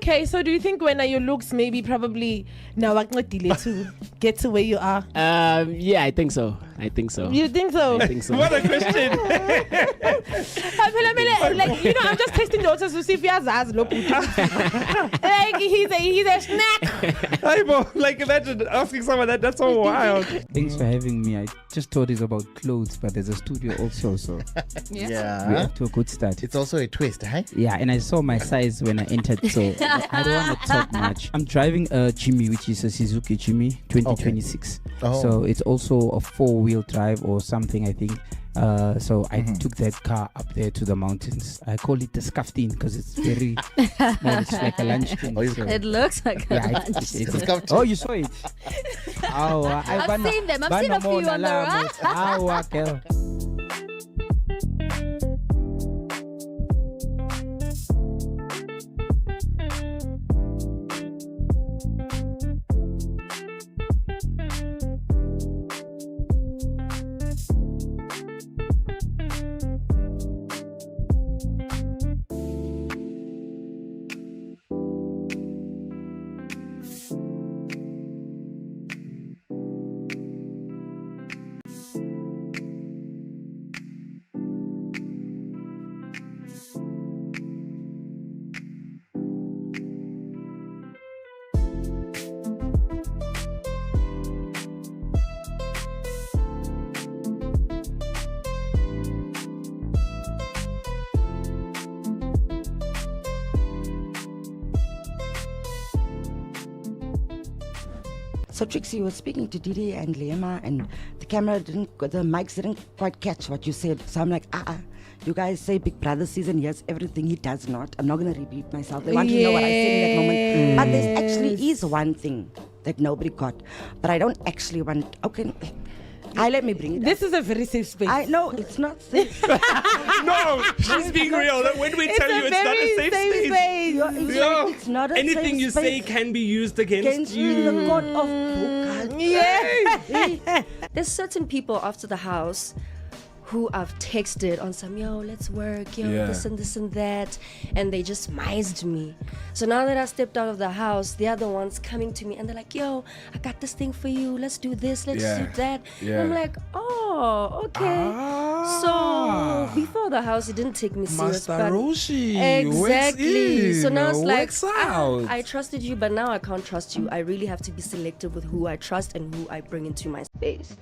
Okay, so do you think when your looks maybe probably now to get to where you are? Yeah, I think so. You think so? I think so. What a question. Like, I'm just testing the waters to see if he has like he's a snack. Like, imagine asking someone that. That's so wild. Thanks for having me. I just thought it's about clothes, but there's a studio also, so Yeah. we're up to a good start. It's also a twist, huh? Yeah, and I saw my size when I entered, so I don't want to talk much. I'm driving a Jimmy, which is a Suzuki Jimmy 2026. Okay. Oh. So it's also a 4-wheel drive or something, I think. So I took that car up there to the mountains. I call it the Scufftin because it's very small. It's like a lunch thing. Oh, So, It looks like a lunch. it's It's a Scufftin. oh, you saw it? I've seen them. I've seen a few on the road. So Trixie, you were speaking to Didi and Liema, and the mics didn't quite catch what you said. So I'm like, you guys say Big Brother season, yes, everything. He does not. I'm not going to repeat myself. They want to know what I said in that moment. But there actually is one thing that nobody got. But I don't actually want, okay, let me bring it This is a very safe space. I know, it's not safe. No, she's being real. When we tell you it's not a safe space. It's not a Anything safe you say space. can be used against you. In the court of Bogart. Yeah. There's certain people after the house who I've texted on some, yo, let's work, yo, Yeah. this and that, and they just mised me. So now that I stepped out of the house, the other ones coming to me and they're like, yo, I got this thing for you, let's do this, let's do that. Yeah. And I'm like, oh, okay. So before the house, it didn't take me serious. Master but Roshi, exactly. what's So now it's in? like, What's out? I trusted you, but now I can't trust you. I really have to be selective with who I trust and who I bring into my space.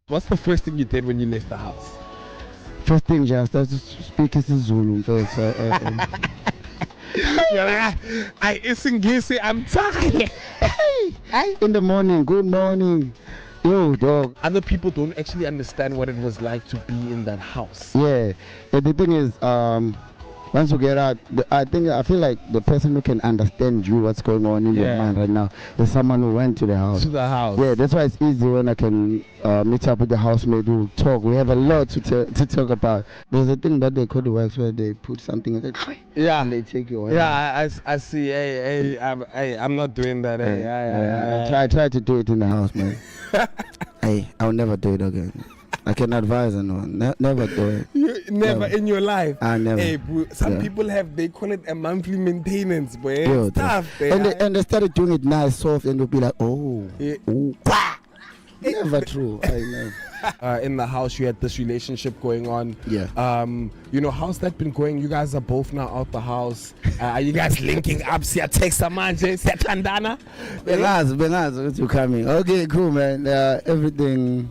What's the first thing you did when you left the house? First thing, just I speak Zulu first. I'm tired. Hey, in the morning, good morning. Yo, dog. Other people don't actually understand what it was like to be in that house. Yeah. The thing is, once you get out, I feel like the person who can understand you, what's going on in your mind right now, is someone who went to the house. Yeah, that's why it's easy when I can meet up with the housemate who talk. We have a lot to talk about. There's a thing that they call the works where they put something in it, and they take you away. Yeah, I see. Hey, I'm not doing that. I try to do it in the house, man. Hey, I'll never do it again. I can advise anyone. Never do it. Never in your life. I never. Hey, bro, some people they call it a monthly maintenance, boy. Yo, Stuff, and they started doing it nice, soft, and they'll be like, oh, Yeah. oh. Never true. I never. In the house, you had this relationship going on. Yeah. How's that been going? You guys are both now out the house. Are you guys linking up? See, text manje, Tandana. Benaz, you coming? Okay, cool, man. Everything.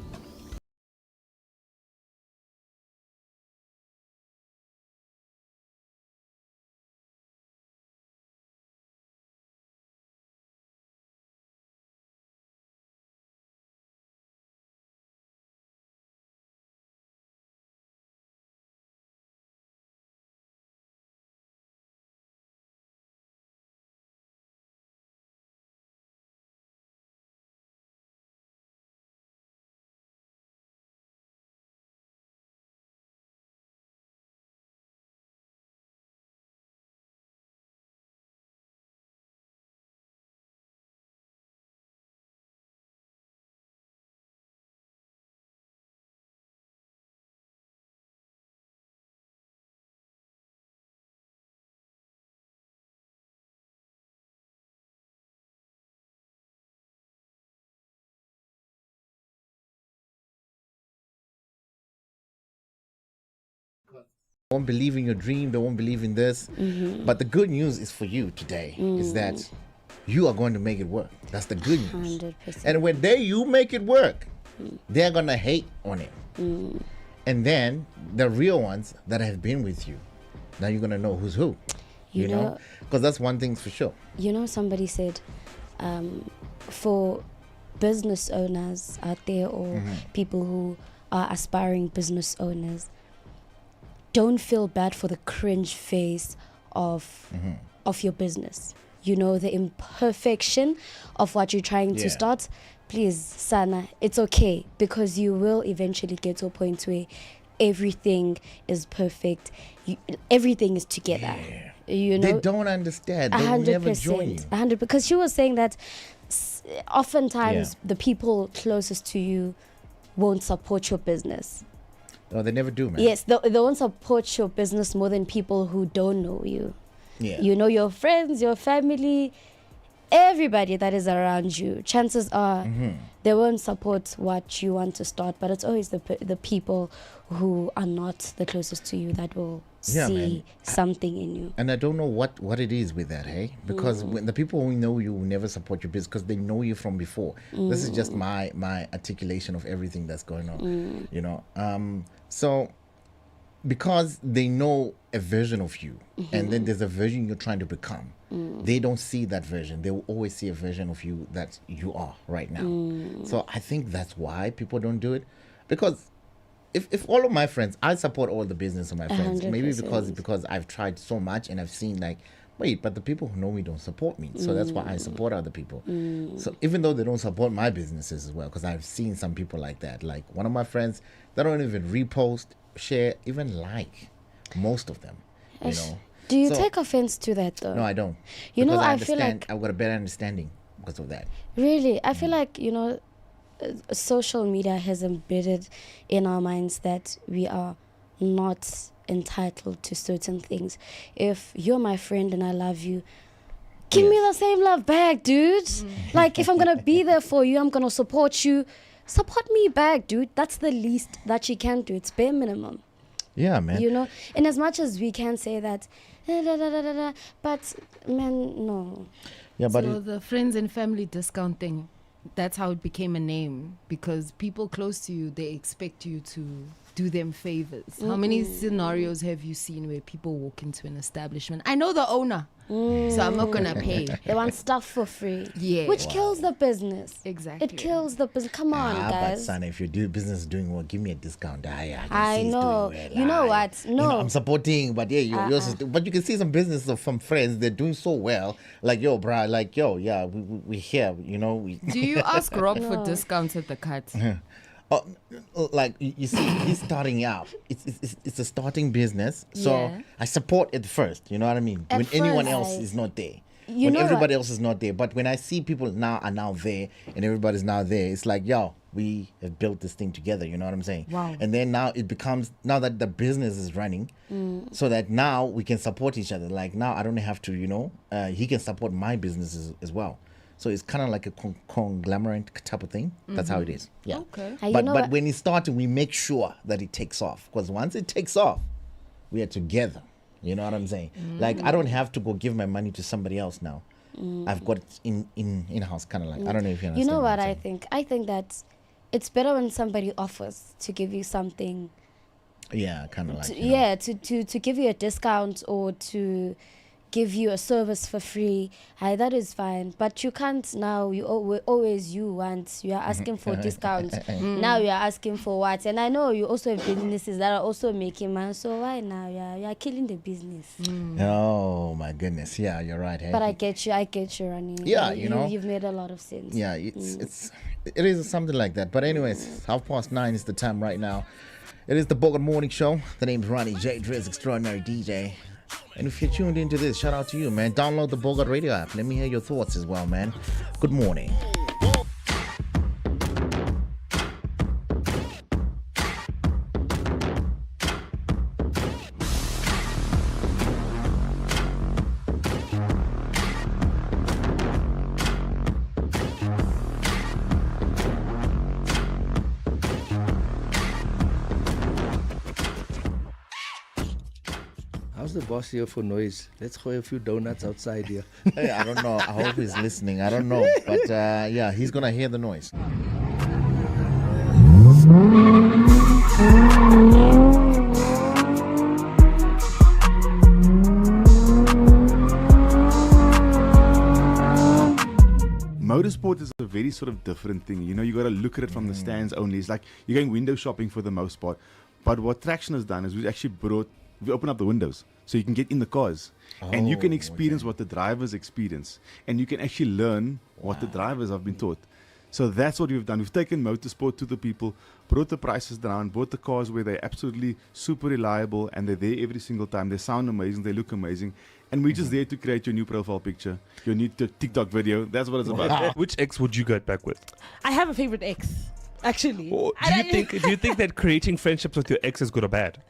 won't believe in your dream. They won't believe in this. But the good news is for you today is that you are going to make it work. That's the good news. 100%. And when you make it work, they're going to hate on it. And then the real ones that have been with you, now you're going to know who's who. You know? Because that's one thing for sure. You know, somebody said for business owners out there or people who are aspiring business owners, don't feel bad for the cringe phase of your business. You know, the imperfection of what you're trying to start. Please, Sana, it's okay, because you will eventually get to a point where everything is perfect. Everything is together. You know, they don't understand. They will never join you. 100%. Because she was saying that oftentimes the people closest to you won't support your business. No, they never do, man. Yes, they won't support your business more than people who don't know you. Yeah. You know, your friends, your family, everybody that is around you, chances are they won't support what you want to start, but it's always the people who are not the closest to you that will see something in you. And I don't know what it is with that, hey? Because when the people who know you will never support your business because they know you from before. This is just my articulation of everything that's going on, you know? So because they know a version of you and then there's a version you're trying to become, they don't see that version. They will always see a version of you that you are right now. So I think that's why people don't do it. Because if all of my friends, I support all the business of my friends. 100%. Maybe because I've tried so much and I've seen like, wait, but the people who know me don't support me. So that's why I support other people. So even though they don't support my businesses as well, because I've seen some people like that. Like one of my friends, they don't even repost, share, even like most of them, you know. Do you take offense to that though? No, I don't. You know, because I feel like I've got a better understanding because of that. Really, I feel like, you know, social media has embedded in our minds that we are not entitled to certain things. If you're my friend and I love you, give me the same love back, dude. Like, if I'm going to be there for you, I'm going to support you. Support me back, dude. That's the least that you can do. It's bare minimum. Yeah, man. You know, and as much as we can say that, but, man, no. Yeah, but so the friends and family discount thing, that's how it became a name, because people close to you, they expect you to do them favors. How many scenarios have you seen where people walk into an establishment? I know the owner, so I'm not gonna pay. They want stuff for free. Yeah. Which kills the business. Exactly. It kills the business. Come on, but guys. son, if your business is doing well, give me a discount. I I know. You know what? No. You know, I'm supporting, but yeah, but you can see some businesses from friends, they're doing so well. Like, yo, bruh, like, yo, yeah, we here, you know. Do you ask Rob for discounts at the cut? Like you see, he's starting out. It's a starting business, so Yeah. I support it first. You know what I mean? At When anyone first, else is not there, You when know everybody what? else is not there. But when I see people are now there, and everybody's now there, it's like, yo, we have built this thing together. You know what I'm saying? Wow. And then now it becomes, now that the business is running, so that now we can support each other. Like now I don't have to, you know, he can support my businesses as well. So it's kind of like a conglomerate type of thing. That's how it is. Yeah. Okay. You But know but what? when it started, we make sure that it takes off. Because once it takes off, we are together. You know what I'm saying? Like I don't have to go give my money to somebody else now. I've got it in house, kind of like. I don't know if you understand. You know what I'm I saying. think? I think that it's better when somebody offers to give you something. Yeah, kind of like. To, you know. yeah, to give you a discount or to give you a service for free. Hi, that is fine. But you can't now. You are asking for discounts. Now you are asking for what? And I know you also have businesses that are also making money. So why now? You are killing the business. Oh my goodness. Yeah, you're right. Hey? But I get you, Ronnie. Yeah, you know. You've made a lot of sense. Yeah, it is something like that. But anyways, 9:30 is the time right now. It is the Bogart Morning Show. The name's Ronnie J. Driz, extraordinary DJ. And if you're tuned into this, shout out to you, man. Download the Bogart Radio app. Let me hear your thoughts as well, man. Good morning. How's the boss here for noise? Let's throw a few donuts outside here. Hey, I don't know. I hope he's listening. I don't know. But yeah, he's going to hear the noise. Motorsport is a very sort of different thing. You know, you got to look at it from the stands only. It's like you're going window shopping for the most part. But what Traction has done is we open up the windows so you can get in the cars and you can experience what the drivers experience, and you can actually learn what the drivers have been taught. So that's what we've done. We've taken motorsport to the people, brought the prices down, bought the cars where they're absolutely super reliable and they're there every single time. They sound amazing, they look amazing. And we're just there to create your new profile picture, your new TikTok video. That's what it's about. Which ex would you get back with? I have a favorite ex, actually. Or do you think that creating friendships with your ex is good or bad?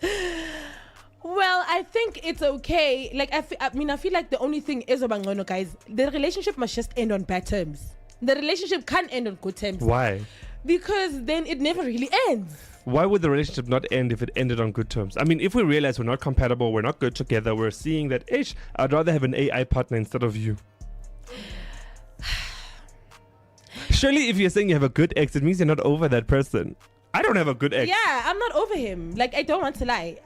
Well, I think it's okay. Like, I feel like the only thing is, guys, the relationship must just end on bad terms. The relationship can't end on good terms. Why? Because then it never really ends. Why would the relationship not end if it ended on good terms? I mean, if we realize we're not compatible, we're not good together, we're seeing that, I'd rather have an AI partner instead of you. Surely if you're saying you have a good ex, it means you're not over that person. I don't have a good ex. Yeah, I'm not over him. Like, I don't want to lie.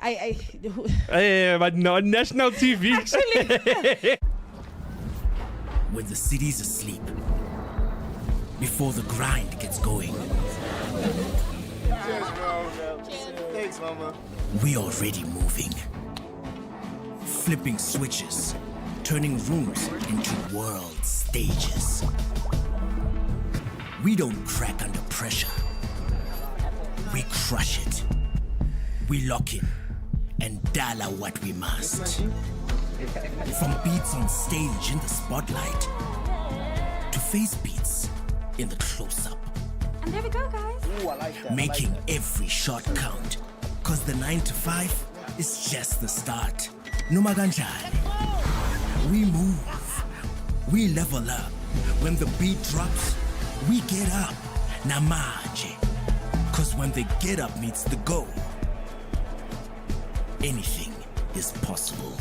But no, on national TV. Actually. When the city's asleep, before the grind gets going. Cheers, bro. Thanks, mama. We already moving. Flipping switches, turning rooms into world stages. We don't crack under pressure. We crush it. We lock in and dollar what we must. From beats on stage in the spotlight to face beats in the close-up. And there we go, guys. Ooh, I like that. Making every shot count. Cause the 9 to 5 is just the start. Numaganjani. We move. We level up. When the beat drops, we get up. Namaje. Cause when the get up meets the go, anything is possible.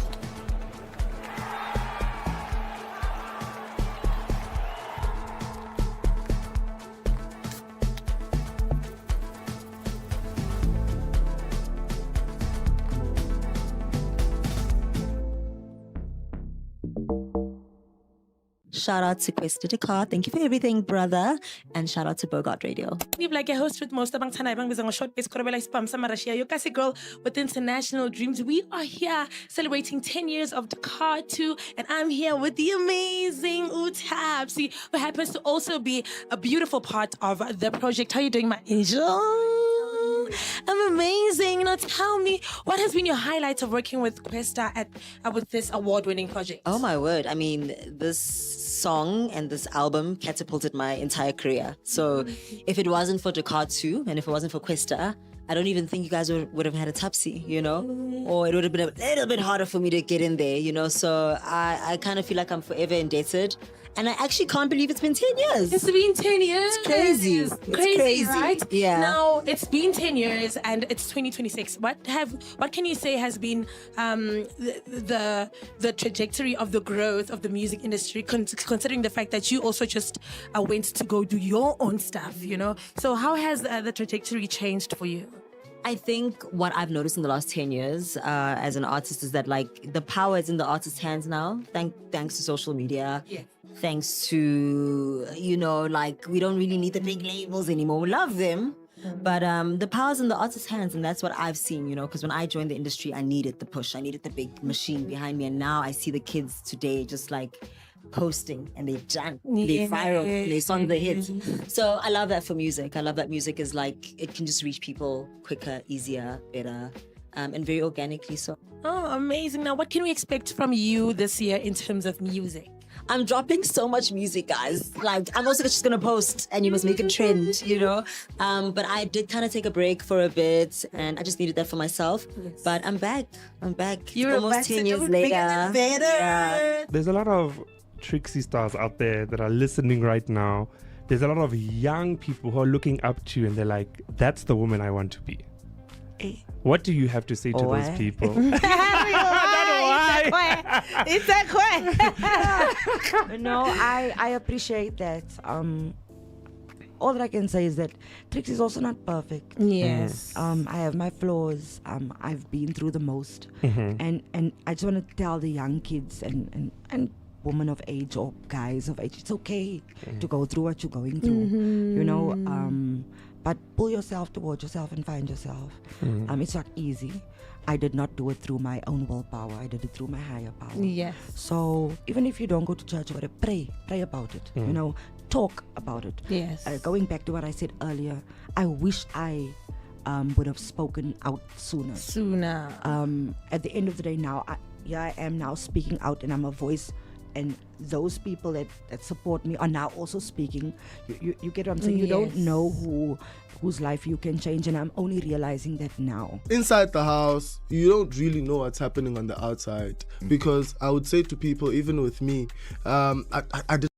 Shout out to Questa Dakar. Thank you for everything, brother. And shout out to Bogart Radio. You've like a host with most of the time. I'm short base spam Samarashia. Your classic girl with international dreams. We are here celebrating 10 years of Dakar 2, and I'm here with the amazing Utabsi, who happens to also be a beautiful part of the project. How are you doing, my angel? I'm amazing. Now tell me, what has been your highlights of working with Questa with this award-winning project? Oh my word. I mean, this song and this album catapulted my entire career. So if it wasn't for Dakar 2 and if it wasn't for Questa, I don't even think you guys would have had a Tupsi, you know? Or it would have been a little bit harder for me to get in there, you know? So I kind of feel like I'm forever indebted. And I actually can't believe it's been 10 years. It's been 10 years. It's crazy. It's crazy, right? Yeah. Now, it's been 10 years and it's 2026. What can you say has been the trajectory of the growth of the music industry, considering the fact that you also just went to go do your own stuff, you know? So how has the trajectory changed for you? I think what I've noticed in the last 10 years as an artist is that like the power is in the artist's hands now, thanks to social media. Yeah. Thanks to, you know, like we don't really need the big labels anymore. We love them, but the power's in the artist's hands, and that's what I've seen, you know, because when I joined the industry, I needed the push. I needed the big machine behind me, and now I see the kids today just like posting and they're done, they're viral, their songs are hits. So I love that for music. I love that music is like, it can just reach people quicker, easier, better, and very organically so. Oh, amazing. Now, what can we expect from you this year in terms of music? I'm dropping so much music, guys. Like, I'm also just gonna post and you must make a trend, you know? But I did kind of take a break for a bit and I just needed that for myself. Yes. But I'm back. You're almost 10 years later. Yeah. There's a lot of Trixie stars out there that are listening right now. There's a lot of young people who are looking up to you and they're like, that's the woman I want to be. What do you have to say to those people? It's a que. No, I appreciate that. All that I can say is that Trix is also not perfect. Yes. I have my flaws. I've been through the most. And I just want to tell the young kids and women of age or guys of age, it's okay to go through what you're going through. You know, but pull yourself towards yourself and find yourself. It's not easy. I did not do it through my own willpower. I did it through my higher power. Yes. So even if you don't go to church or whatever, pray about it. You know, talk about it. Yes. Going back to what I said earlier, I wish I would have spoken out sooner. At the end of the day now, I am now speaking out and I'm a voice, and those people that support me are now also speaking. You get what I'm saying? You don't know whose life you can change, and I'm only realizing that now. Inside the house, you don't really know what's happening on the outside, because I would say to people, even with me, I did.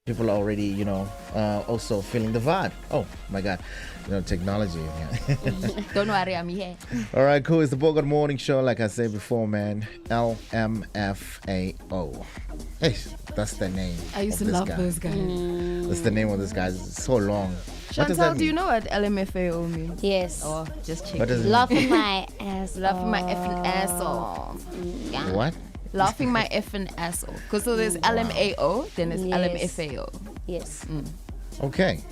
People are already, also feeling the vibe. Oh my God, technology. Don't worry, I'm here. All right, cool. It's the Bogart Morning Show, like I said before, man. LMFAO. Hey, that's the name. I used to love those guys. That's the name of this guy. It's so long. Chantal, do you know what LMFAO means? Yes. Oh, just check. What does it Laughing my ass. Laughing my effing ass off. Yeah. What? Laughing my effing ass off. Because so there's LMAO, then there's LMFAO. Yes. Okay.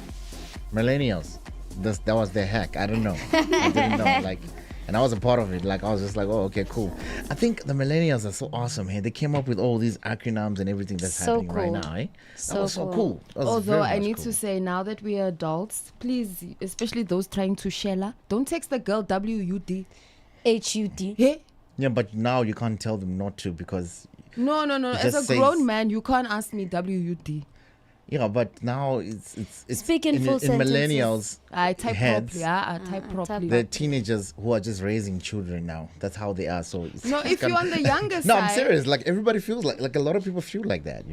Millennials. That was their hack. I don't know. I didn't know. And I was a part of it. I was just like, oh, okay, cool. I think the millennials are so awesome, hey. They came up with all these acronyms and everything that's happening right now, eh? That was so cool. Although I need to say, now that we are adults, please, especially those trying to shella, don't text the girl WUD. HUD. Yeah. Yeah, but now you can't tell them not to, because No. As a grown man, you can't ask me WUD. Yeah, but now it's Speak in full sentences. millennials. I type heads, properly. I type properly. The teenagers who are just raising children now. That's how they are. So if you're on the younger side. No, I'm serious. Everybody feels like a lot of people feel like that,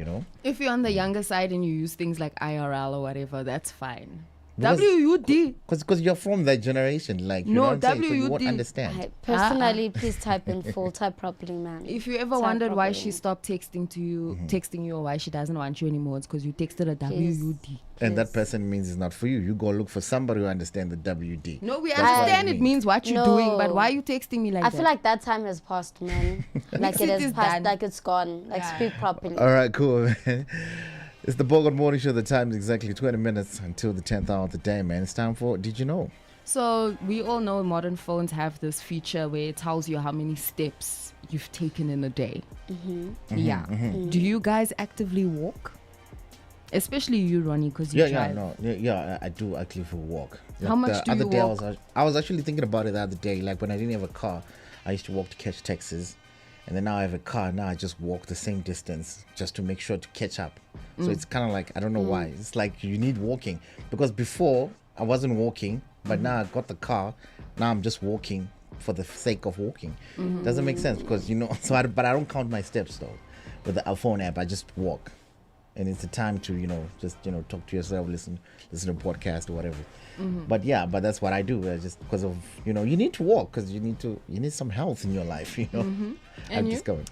If you're on the younger side and you use things like IRL or whatever, that's fine. Because, WUD. Because you're from that generation, you know what I'm saying? So you won't understand. Personally, please type in full, type properly, man. If you ever wondered why she stopped texting you or why she doesn't want you anymore, it's because you texted a WUD. And that person means it's not for you. You go look for somebody who understands the WD. No, we understand it means what you're doing, but why are you texting me like that? I feel like that time has passed, man. Like it has passed, like it's gone. Like speak properly. All right, cool, man. It's the Bogart Morning Show. The time is exactly 20 minutes until the 10th hour of the day, man. It's time for Did You Know? So we all know modern phones have this feature where it tells you how many steps you've taken in a day. Yeah. Do you guys actively walk? Especially you, Ronnie, because you drive. I do actively walk. How much do you walk? I was actually thinking about it the other day. When I didn't have a car, I used to walk to catch taxis. And then now I have a car. Now I just walk the same distance just to make sure to catch up. So it's kind of I don't know why. It's like you need walking. Because before, I wasn't walking. But now I got the car. Now I'm just walking for the sake of walking. Doesn't make sense because, but I don't count my steps, though. With the phone app, I just walk. And it's a time to, just, talk to yourself, listen to a podcast or whatever. But that's what I do. Just because of, you need to walk because you need some health in your life, And I've discovered.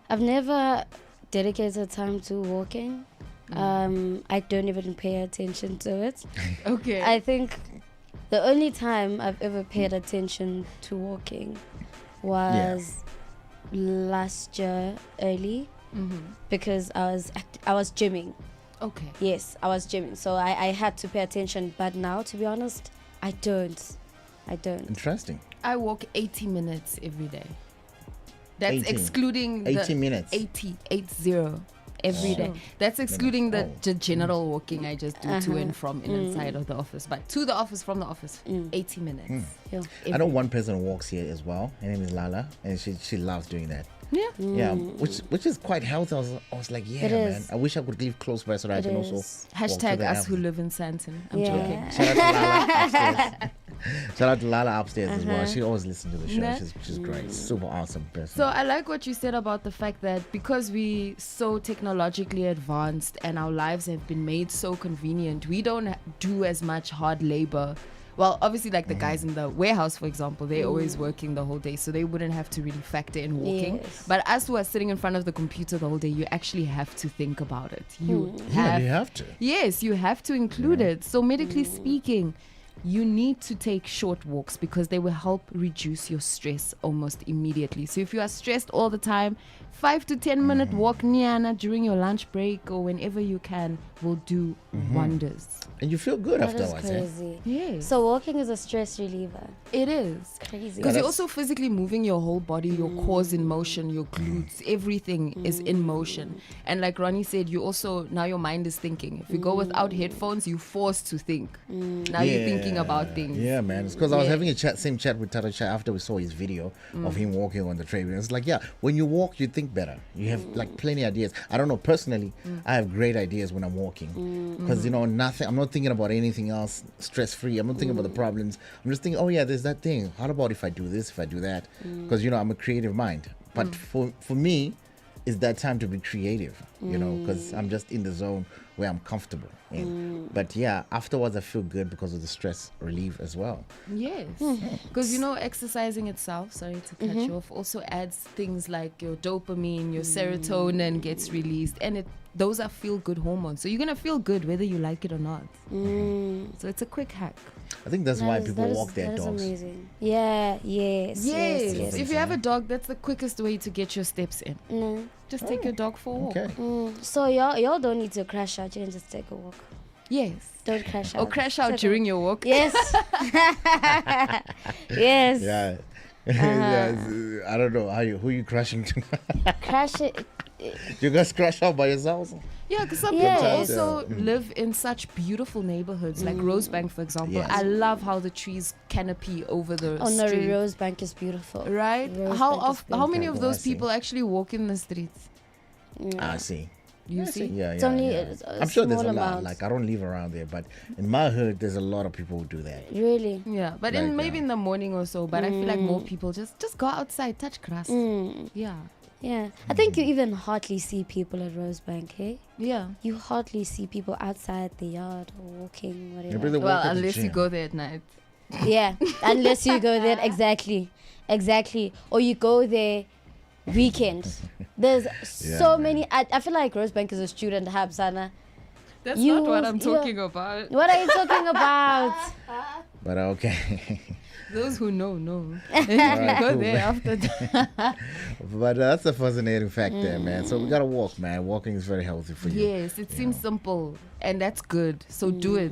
I've never dedicated time to walking. I don't even pay attention to it. Okay. I think the only time I've ever paid attention to walking was last year early because I was gymming. Okay. Yes, I was gymming, so I had to pay attention. But now, to be honest, I don't. Interesting. I walk 80 minutes every day. That's 18. excluding 80 minutes. 80 every day. That's excluding the general walking I just do to and from inside of the office. But to the office, from the office, 80 minutes. I know one person who walks here as well. Her name is Lala, and she loves doing that. Yeah. Yeah, which is quite healthy. I was like, yeah, It man. is. I wish I could live close by so that I It can is. also walk to Hashtag the us app. who live in Santon. I'm Yeah. joking. Shout out to Lala upstairs. Shout out to Lala upstairs as well. Uh-huh. She always listens to the show. Nah. She's great. Super awesome person. So I like what you said about the fact that because we so technologically advanced and our lives have been made so convenient, we don't do as much hard labor. Well, obviously, like the guys in the warehouse, for example, they're always working the whole day, so they wouldn't have to really factor in walking. Yes. But us who are sitting in front of the computer the whole day, you actually have to think about it. You Yeah, you have to. Yes, you have to include it. So medically speaking, you need to take short walks because they will help reduce your stress almost immediately. So if you are stressed all the time, 5 to 10 minute walk Niana during your lunch break or whenever you can will do wonders. And you feel good That is afterwards. Eh? crazy. Yes. So walking is a stress reliever. It is. Crazy. Because you're also physically moving your whole body, your core's in motion, your glutes, everything is in motion. And like Ronnie said, you also, now your mind is thinking. If you go without headphones, you're forced to think. Now you're thinking about things. Yeah, man. It's because I was having a same chat with Tata Chai after we saw his video of him walking on the treadmill. It's like, yeah, when you walk, you think better. You have like plenty of ideas. I don't know, personally, I have great ideas when I'm walking. Because, you know, nothing, I'm not thinking about anything else stress free. I'm not thinking about the problems. I'm just thinking, oh, yeah, there's that thing. How about if I do this, if I do that? Because, you know, I'm a creative mind. But for me, it's that time to be creative, you know, because I'm just in the zone where I'm comfortable in. But yeah, afterwards I feel good because of the stress relief as well. Yes. Because, you know, exercising itself, sorry to cut you off, also adds things like your dopamine, your serotonin gets released. And those are feel-good hormones. So you're going to feel good whether you like it or not. So it's a quick hack. I think that's why people walk their that dogs. Is amazing. Yeah, yes. If you have a dog, that's the quickest way to get your steps in. Just take your dog for a walk. Okay. So y'all don't need to crash out. You can just take a walk. Yes. Don't crash out. Or crash out Take a during walk. your walk. Yes. Yes. Yeah. Yeah, I don't know who you crashing to. Crash it. You guys crash out by yourselves? Yeah, because some people also live in such beautiful neighborhoods, like Rosebank, for example. Yes. I love how the trees canopy over the Oh no, street. Rosebank is beautiful. Right? Rosebank How is many of beautiful. those I see. people actually walk in the streets? I see. You see? Yeah, It's yeah, only yeah. a I'm sure there's a small lot. amount. Like, I don't live around there, but in my hood, there's a lot of people who do that. Really? Yeah, but Like, maybe in the morning or so. But I feel like more people just go outside, touch grass. Yeah. Yeah. I think you even hardly see people at Rosebank, hey? Yeah. You hardly see people outside the yard or walking, whatever. Maybe they walk Well, at the unless you gym. go there at night. Yeah, unless you go there. Exactly. Or you go there weekends. There's so many. I feel like Rosebank is a student hub, Sana. That's not what I'm talking about. What are you talking about? But okay. Those who know. Alright, Go cool, there man. after that. But that's a fascinating fact there, man. So we gotta walk, man. Walking is very healthy for you. Yes, it seems simple. And that's good. So do it.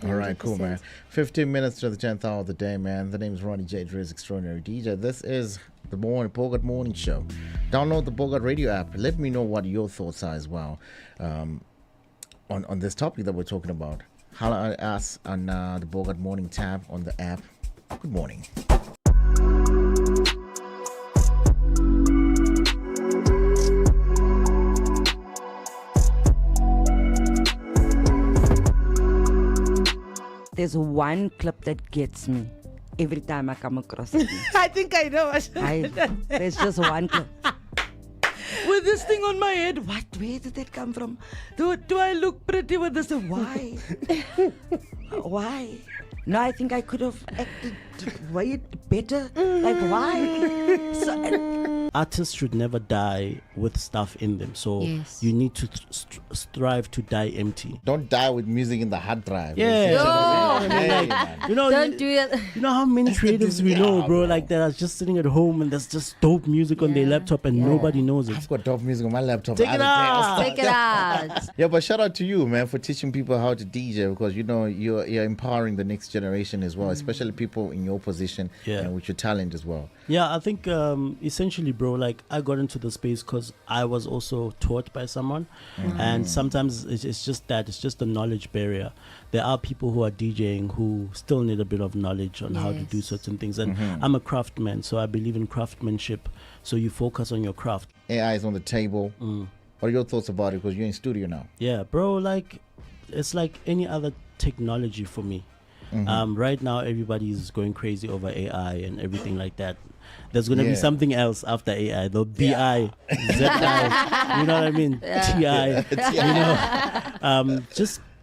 All right, cool, man. 15 minutes to the 10th hour of the day, man. The name is Ronnie J. Driz, Extraordinary DJ. This is the Bogart Morning Show. Download the Bogart Radio app. Let me know what your thoughts are as well on this topic that we're talking about. Holla at us on the Bogart Morning tab on the app. Good morning. There's one clip that gets me every time I come across it. I think I know. There's just one clip. With this thing on my head, where did that come from? Do I look pretty with this? Why? Why? No, I think I could have acted way better. Like, why? Artists should never die with stuff in them. So Yes. you need to strive to die empty. Don't die with music in the hard drive. Yeah. Hey, Like, man. you know, Don't do it. You know how many creatives we know, bro, like that are just sitting at home and there's just dope music on their laptop and nobody knows it. I've got dope music on my laptop. Take it out. Take it out. Yeah, but shout out to you, man, for teaching people how to DJ, because you know you're empowering the next generation as well, especially people in your position and with your talent as well. Yeah, I think essentially, bro, like I got into the space because I was also taught by someone. And sometimes it's just that, it's just the knowledge barrier. There are people who are DJing who still need a bit of knowledge on how to do certain things. And I'm a craftsman, so I believe in craftsmanship. So you focus on your craft. AI is on the table. What are your thoughts about it? Because you're in studio now. Yeah, bro, like it's like any other technology for me. Right now, everybody is going crazy over AI and everything like that. There's going to be something else after AI. The BI, ZI, you know what I mean? TI, you know.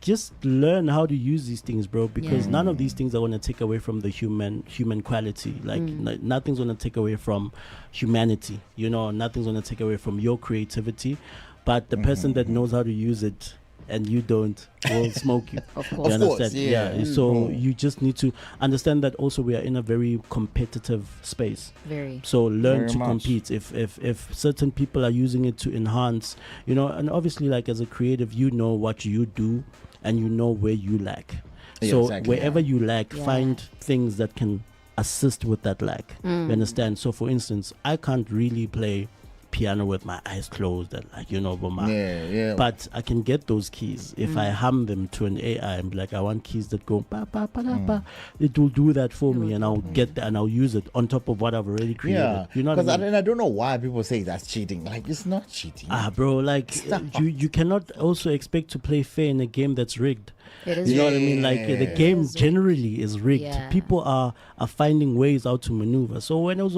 Just learn how to use these things, bro, because none of these things are going to take away from the human quality. Like nothing's going to take away from humanity, you know. Nothing's going to take away from your creativity, but the person that knows how to use it and you don't will smoke you. Of You course. understand? Yeah. So you just need to understand that also we are in a very competitive space. Very. So learn Very to much. compete. If certain people are using it to enhance, you know, and obviously like as a creative, you know what you do and you know where you lack. Yeah, So exactly, wherever you lack, find things that can assist with that lack. You understand? So for instance, I can't really play piano with my eyes closed and like, you know, but I can get those keys if I hum them to an AI and be like, I want keys that go ba ba ba da ba. It will do that for me, and I'll get that and I'll use it on top of what I've already created. Yeah, You know what I mean? I don't know why people say that's cheating. Like, it's not cheating. Bro, like you cannot also expect to play fair in a game that's rigged. It is You know what I mean? Like the game generally is rigged. Yeah. People are finding ways how to maneuver. So when it was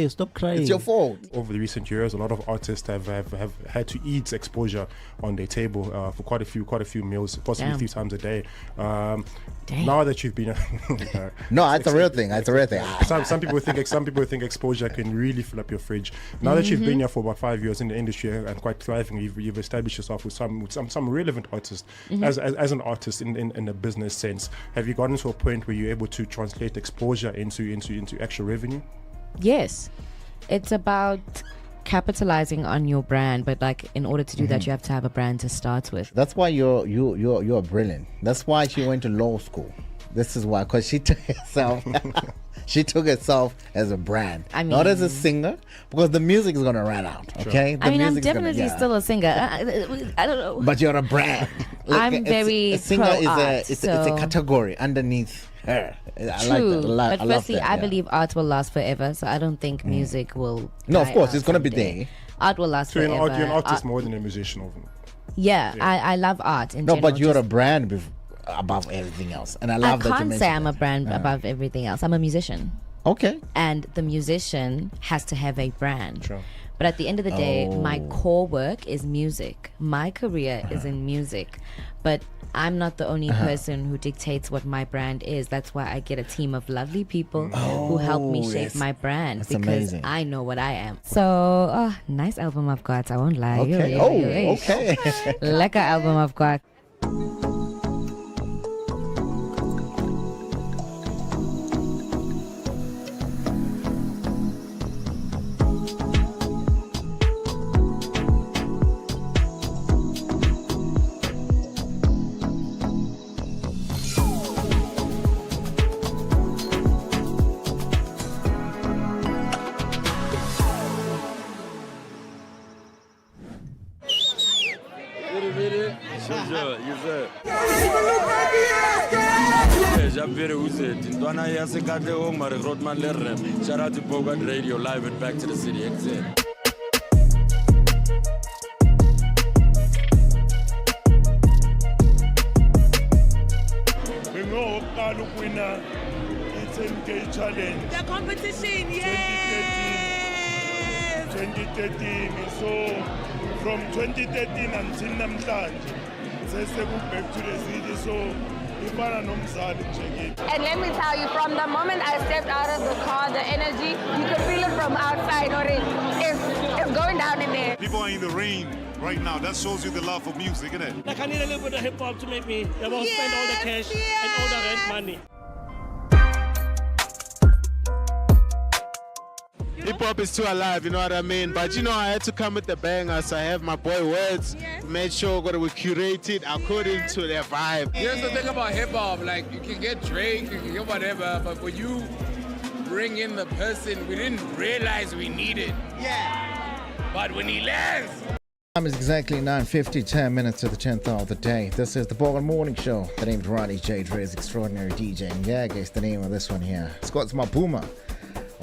stop crying. It's your fault. Over the recent years, a lot of artists have had to eat exposure on their table for quite a few meals, possibly 3 times a day. Now that you've been, No, it's a real thing. It's a real thing. some people think exposure can really fill up your fridge. Now that you've been here for about 5 years in the industry and quite thriving, you've established yourself with some relevant artists. As an artist in a business sense, have you gotten to a point where you're able to translate exposure into actual revenue? Yes, it's about capitalizing on your brand, but like in order to do that, you have to have a brand to start with. That's why you're brilliant. That's why she went to law school. This is why, because she took herself. She took herself as a brand, not as a singer, because the music is gonna run out. Okay, the I'm music's definitely still a singer. I don't know. But you're a brand. I'm very a singer pro-art, it's a category underneath her. I like that a lot. But I love firstly, that, I believe art will last forever, so I don't think music will. No, of die course, out it's gonna be someday. there. Art will last So forever. you're an artist more than a musician. Yeah, I love art in No, general. but you're a brand above everything else, and I love that you can't mentioned say I'm that. a brand above everything else. I'm a musician. Okay. And the musician has to have a brand. Sure. But at the end of the day, my core work is music. My career is in music. But I'm not the only person who dictates what my brand is. That's why I get a team of lovely people who help me shape my brand. That's because amazing. I know what I am. So, nice album I've got. I won't lie. Okay. Okay. Lekker album I've got. Shout out to Bogart Radio, live and back to the city. XZ. Challenge. The competition, yes! 2013. So from 2013 until namhlanje, sesegu back to the city. So ifana nomzali nje. And let me tell you, from the moment I stepped out of the car, the energy, you could feel it from outside already. It's going down in there. People are in the rain right now. That shows you the love for music, isn't it? Like I need a little bit of hip hop to make me spend all the cash and all the rent money. Hip hop is still alive, you know what I mean? But you know, I had to come with the bangers. I have my boy Words. We made sure that we curated according to their vibe. Here's the thing about hip hop: like you can get Drake, you can get whatever, but for you, bring in the person we didn't realize we needed. Yeah. But when he lands. Time is exactly 9:50, 10 minutes to the 10th of the day. This is the Bogart Morning Show. The name's Ronnie J. Dre's extraordinary DJ. And yeah, guys, the name of this one here. Scott's Mapuma.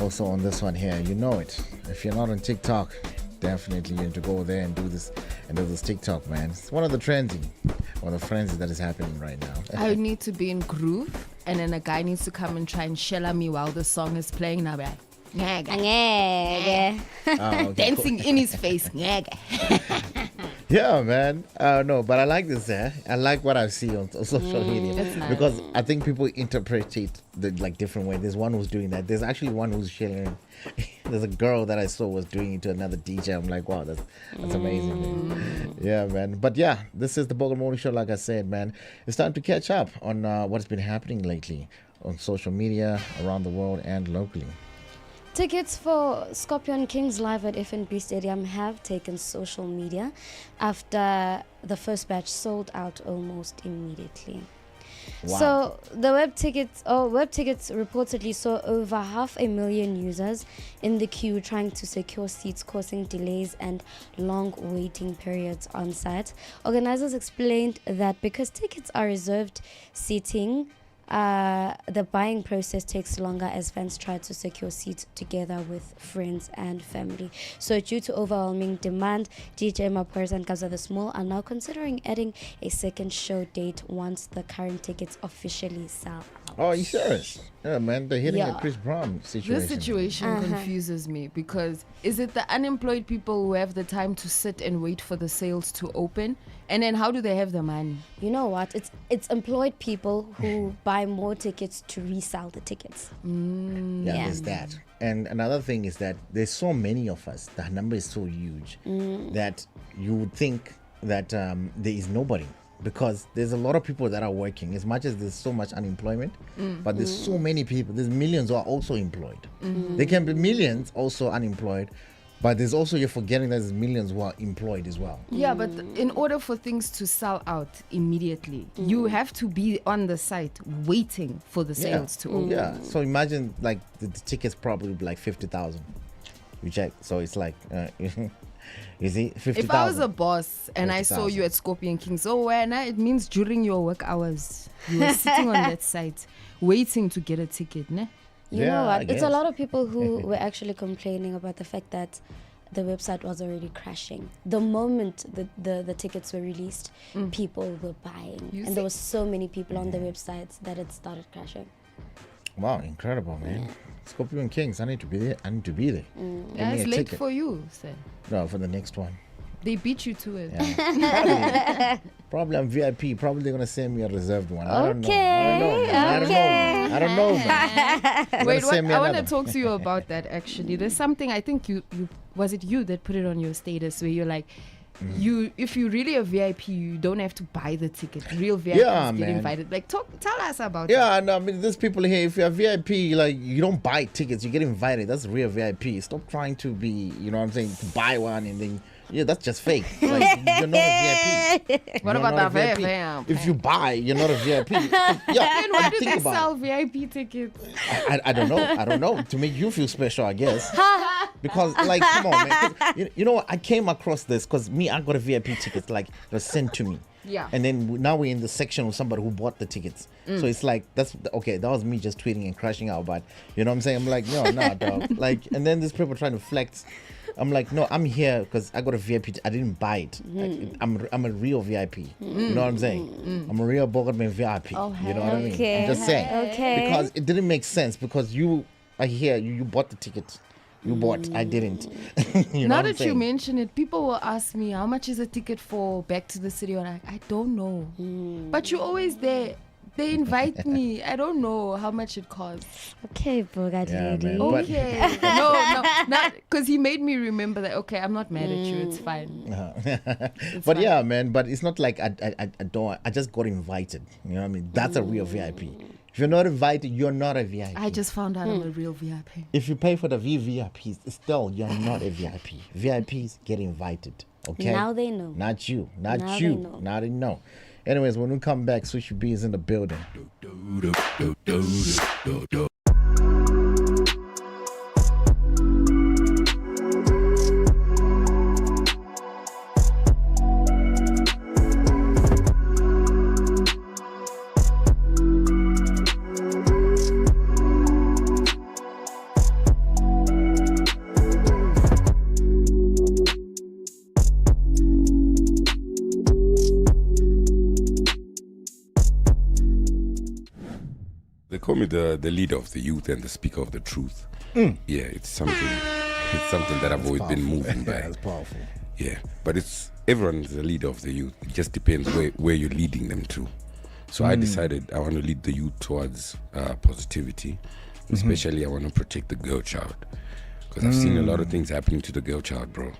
Also on this one here, you know it. If you're not on TikTok, definitely you need to go there and do this TikTok, man. It's one of the frenzy that is happening right now. I need to be in groove, and then a guy needs to come and try and shell at me while the song is playing. Now, like, dancing in his face. Yeah, man. No, but I like this. I like what I see on social media. That's nice. Because I think people interpret it different way. There's one who's doing that. There's actually one who's sharing. There's a girl that I saw was doing it to another DJ. I'm like, wow, that's amazing, man. Yeah, man. But yeah, this is the Bogart Morning Show. Like I said, man, it's time to catch up on what's been happening lately on social media around the world and locally. Tickets for Scorpion Kings live at FNB Stadium have taken social media after the first batch sold out almost immediately. Wow. So the web tickets reportedly saw over 500,000 users in the queue trying to secure seats, causing delays and long waiting periods on site. Organizers explained that because tickets are reserved seating, the buying process takes longer as fans try to secure seats together with friends and family. So due to overwhelming demand, DJ Maposa and Gaza the Small are now considering adding a second show date once the current tickets officially sell out. Oh, you serious? Yeah, man, they're hitting a Chris Brown situation. This situation confuses me because is it the unemployed people who have the time to sit and wait for the sales to open? And then how do they have the money? You know what? It's employed people who buy more tickets to resell the tickets. There's that. And another thing is that there's so many of us. The number is so huge that you would think that there is nobody. Because there's a lot of people that are working, as much as there's so much unemployment, but there's so many people. There's millions who are also employed. There can be millions also unemployed, but there's also, you're forgetting that there's millions who are employed as well. Yeah, but in order for things to sell out immediately, you have to be on the site waiting for the sales to open. Yeah, so imagine like the tickets probably like 50,000. You check, so it's like... You see, 50,000. If I was a boss and 50, I saw you at Scorpion Kings, it means during your work hours, you were sitting on that site waiting to get a ticket, ne? You know what? It's a lot of people who were actually complaining about the fact that the website was already crashing. The moment the tickets were released, people were buying. And there were so many people on the websites that it started crashing. Wow, incredible, man. Yeah. Scorpion Kings, I need to be there. Yeah, it's late for you, sir. No, for the next one. They beat you to it. Yeah. Probably I'm VIP. Probably they're going to send me a reserved one. I don't know. Wait, I want to talk to you about that, actually. There's something, I think was it you that put it on your status where you're like, if you're really a VIP, you don't have to buy the ticket. Real VIPs get invited. Like, tell us about it. Yeah, no, I mean, there's people here. If you're a VIP, like, you don't buy tickets, you get invited. That's real VIP. Stop trying to be, you know what I'm saying, to buy one and then. Yeah, that's just fake. Like, you're not a VIP. What about the VIP? If you buy, you're not a VIP. Then why do they sell VIP tickets? I don't know. To make you feel special, I guess. Because, like, come on, man. You know what? I came across this because I got a VIP ticket, like, it was sent to me. Yeah. And then now we're in the section with somebody who bought the tickets. So it's like, that was me just tweeting and crashing out. But, you know what I'm saying? I'm like, no, dog. Like, and then these people trying to flex. I'm like, no, I'm here because I got a VIP. I didn't buy it. I'm a real VIP. You know what I'm saying? I'm a real Bogartman VIP. You know what I mean? I'm just saying. Okay. Because it didn't make sense because you are here. You bought the ticket. You bought. I didn't. Now that you mention it, people will ask me, how much is a ticket for Back to the City? And I don't know. But you're always there. They invite me. I don't know how much it costs. Okay, Bogart lady. Okay. No, because he made me remember that. Okay, I'm not mad at you. It's fine. But fine. Yeah, man. But it's not like I just got invited. You know what I mean? That's a real VIP. If you're not invited, you're not a VIP. I just found out I'm a real VIP. If you pay for the VVIPs, still you're not a VIP. VIPs get invited. Okay. Now they know. Not you. Not you. Now they know. Anyways, when we come back, Sushi B is in the building. call me the leader of the youth and the speaker of the truth. Mm. Yeah, it's something that I've always been moving by. That's powerful. Yeah, but it's everyone's the leader of the youth. It just depends where you're leading them to. So I decided I want to lead the youth towards positivity. Especially I want to protect the girl child. Because I've seen a lot of things happening to the girl child, bro.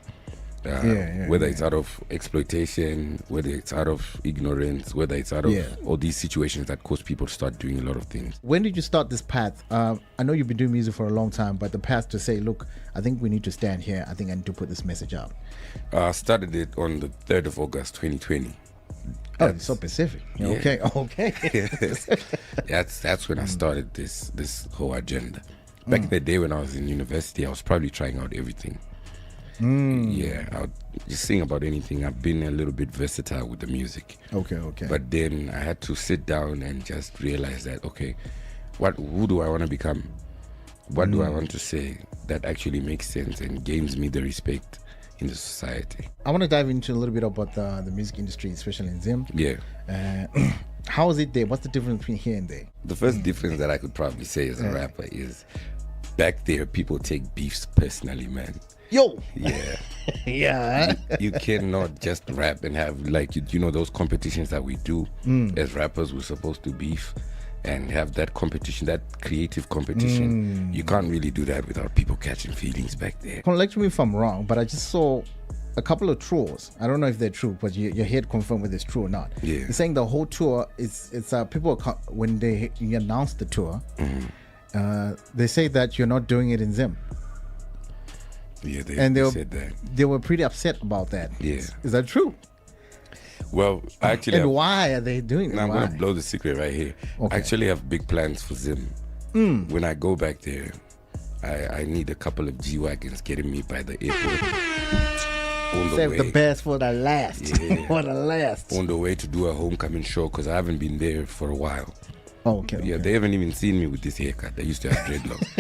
Whether it's out of exploitation, whether it's out of ignorance, whether it's out of all these situations that cause people to start doing a lot of things. When did you start this path? I know you've been doing music for a long time, but the path to say, look, I think we need to stand here. I think I need to put this message out. I started it on the 3rd of August 2020. Oh, it's so specific. Okay. That's when I started this whole agenda. Back in the day when I was in university, I was probably trying out everything. Yeah, I would just sing about anything. I've been a little bit versatile with the music. Okay. But then I had to sit down and just realize that, okay, who do I want to become? What do I want to say that actually makes sense and gains me the respect in the society? I want to dive into a little bit about the music industry, especially in Zim. Yeah. How is it there? What's the difference between here and there? The first difference that I could probably say as a rapper is back there, people take beefs personally, man. Yo! Yeah. Yeah. You cannot just rap and have, like, those competitions that we do as rappers. We're supposed to beef and have that competition, that creative competition. You can't really do that without people catching feelings back there. Correct me if I'm wrong, but I just saw a couple of tours. I don't know if they're true, but you're here to confirm whether it's true or not. Yeah. You're saying the whole tour it's people when you announce the tour, they say that you're not doing it in Zim. Yeah, they said that. They were pretty upset about that. Yeah. Is that true? Well, actually, and why are they doing it? I'm going to blow the secret right here. Okay. I actually have big plans for Zim. When I go back there, I need a couple of G-Wagons getting me by the airport. Save the best for the last. Yeah. For the last. On the way to do a homecoming show, because I haven't been there for a while. Oh, okay. Yeah, they haven't even seen me with this haircut. I used to have dreadlocks.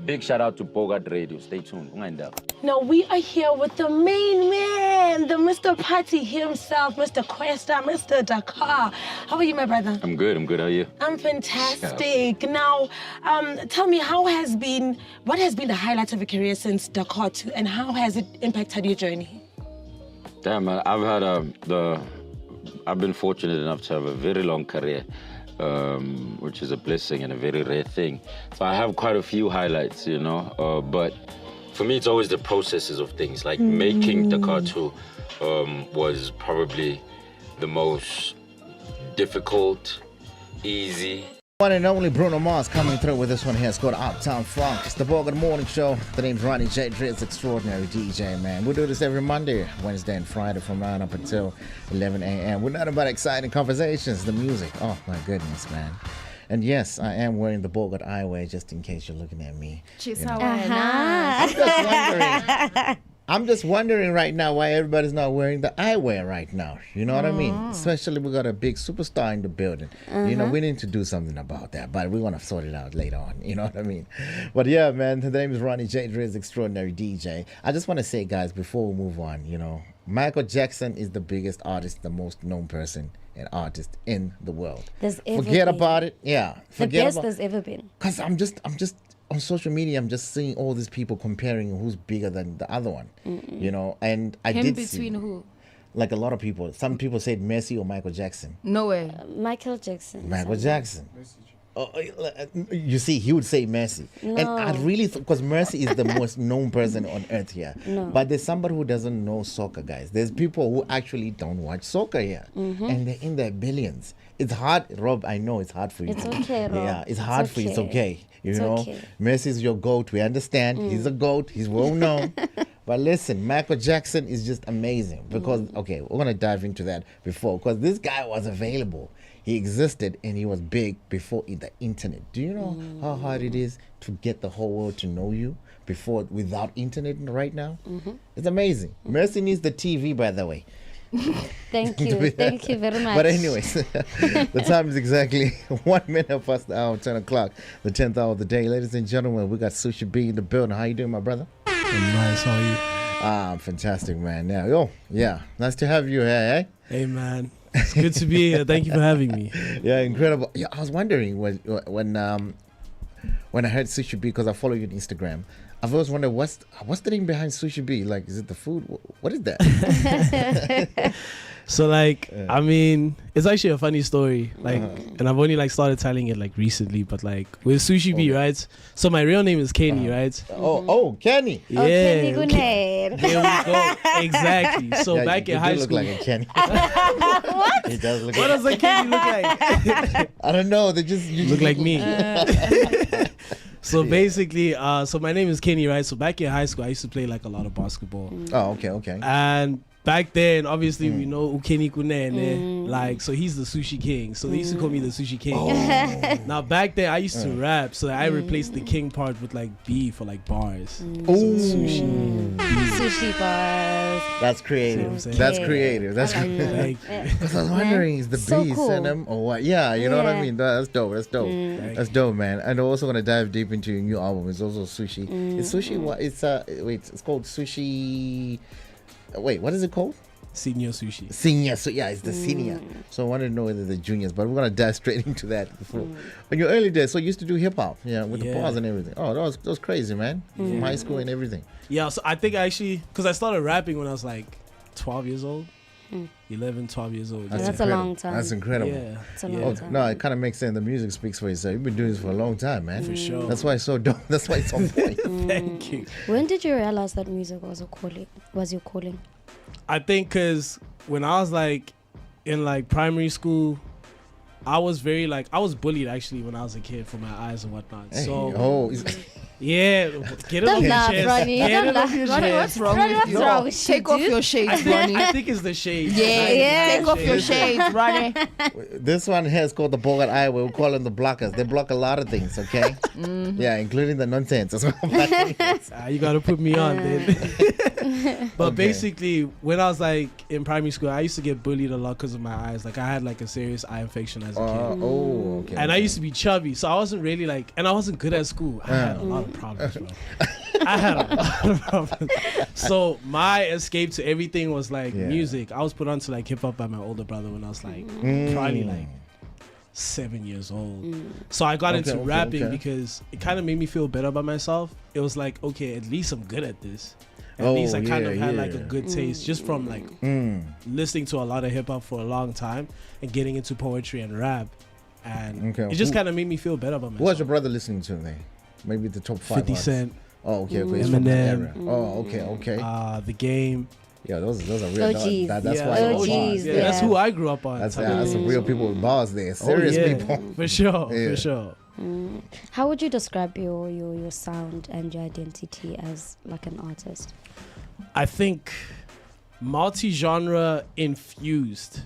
Big shout out to Bogart Radio. Stay tuned. Now we are here with the main man, the Mr. Party himself, Mr. Questa, Mr. Dakar. How are you, my brother? I'm good. How are you? I'm fantastic. Now, tell me, what has been the highlight of your career since Dakar 2, and how has it impacted your journey? Damn, I've had I've been fortunate enough to have a very long career. Which is a blessing and a very rare thing. So I have quite a few highlights, but for me it's always the processes of things. Like making Dakar 2 was probably the most difficult, easy. One and only Bruno Mars coming through with this one here. It's called Uptown Funk. It's the Bogart Morning Show. The name's Ronnie J. Driz, extraordinary DJ, man. We do this every Monday, Wednesday, and Friday from 9 up until 11 a.m. We're not about exciting conversations, the music. Oh, my goodness, man. And yes, I am wearing the Bogart eyewear, just in case you're looking at me. I'm just wondering right now why everybody's not wearing the eyewear right now. You know what I mean? Especially we got a big superstar in the building. We need to do something about that, but we're going to sort it out later on. You know what I mean? But yeah, man, the name is Ronnie J. Driz, extraordinary DJ. I just want to say, guys, before we move on, Michael Jackson is the biggest artist, the most known person and artist in the world. Forget about it. Yeah. The best there's ever been. Because I'm just on social media, I'm just seeing all these people comparing who's bigger than the other one, and I did between see, who? Like a lot of people. Some people said Messi or Michael Jackson. No way. Michael Jackson. Michael Jackson. You see, he would say Mercy. And I really because Mercy is the most known person on earth here. No. But there's somebody who doesn't know soccer, guys. There's people who actually don't watch soccer here. And they're in their billions. It's hard, Rob. I know it's hard for you. It's okay, Rob. Yeah, it's hard for you. It's okay. You It's know, okay. Mercy's your goat. We understand. He's a goat. He's well known. But listen, Michael Jackson is just amazing because, okay, we're going to dive into that before because this guy was available. He existed and he was big before the internet. Do you know how hard it is to get the whole world to know you before without internet right now? It's amazing. Mercy needs the TV, by the way. Thank you. Thank you very much. But anyways, the time is exactly 1 minute past the hour, 10 o'clock, the 10th hour of the day. Ladies and gentlemen, we got Sushi B in the building. How you doing, my brother? I'm nice. How are you? Fantastic, man. Yeah. Nice to have you here, eh? Hey, man. It's good to be here. Thank you for having me. Yeah, incredible. Yeah, I was wondering when I heard Sushi B, because I follow you on Instagram, I've always wondered what's the name behind Sushi B? Like, is it the food? What is that? So, like, I mean, it's actually a funny story. Like, and I've only, like, started telling it, like, recently. But, like, with Sushi B, right? So, my real name is Kenny, right? Oh, Kenny. Yeah. Kenny Gunner. There we go. Exactly. So, Yeah, back you in high do school. look like a Kenny. What? He does look What like does a Kenny look like? I don't know. They just look like me. So basically, so my name is Kenny, right? So back in high school, I used to play like a lot of basketball. Oh, okay. And back then, obviously, we know Ukeni Kune, like, so he's the sushi king. So they used to call me the sushi king. Now back then, I used to rap, so I replaced the king part with like B for like bars. So sushi. Sushi bars. That's creative. See what I'm saying? That's creative. That's Thank you. because I was wondering, is the So B cool. send them or what? Yeah, you know what I Yeah. mean. That's dope. That's dope, man. And I also want to dive deep into your new album. It's also sushi. It's sushi. What? It's it's called sushi. Wait, what is it called? Senior sushi. Senior. So yeah, it's the senior. So I wanted to know whether the juniors, but we're gonna dive straight into that before. In your early days, so you used to do hip hop, with the bars and everything. Oh, that was crazy, man. From high school and everything. Yeah, so I think because I started rapping when I was like 12 years old. 11, 12 years old. That's a long time. That's incredible. Yeah. It's a long time. No, it kind of makes sense. The music speaks for itself. You've been doing this for a long time, man. For sure. That's why it's so dope. That's why it's on point. Thank you. When did you realize that music was your calling? I think because when I was like in like primary school, I was bullied actually when I was a kid for my eyes and whatnot. Hey, So yeah, get it off Don't your laugh, chest. Ronnie. Get Don't it off laugh. your Ronnie, chest. what's wrong with you? wrong with Take you, off dude? your shades, Ronnie. I think it's the shades. Yeah, take off your Listen. shades, Ronnie. This one here is called the Bogart Eye. We call them the blockers. They block a lot of things, okay? Yeah, including the nonsense as well. You gotta put me on, then. But basically, when I was like in primary school, I used to get bullied a lot because of my eyes. Like I had like a serious eye infection as a kid. Okay. And I used to be chubby, so I wasn't really like, and I wasn't good at school. I had a lot of problems, bro. I had a lot of problems. So my escape to everything was like music. I was put onto like hip hop by my older brother when I was like probably like 7 years old. So I got into rapping because it kind of made me feel better about myself. It was like, okay, at least I'm good at this. At least I kind of had like a good taste just from like listening to a lot of hip hop for a long time and getting into poetry and rap. And it just kind of made me feel better about myself. What's your brother listening to, man? Maybe the top 5 50 artists. Cent. Oh, okay. He's from that area. Eminem. Oh, okay. The Game. Yeah, those are real. OGs. That's Yeah, why. OGs, yeah, that's who I grew up on. That's some real people with bars there. Oh, Serious yeah. people. For sure. Yeah. For sure. How would you describe your sound and your identity as like an artist? I think multi-genre infused,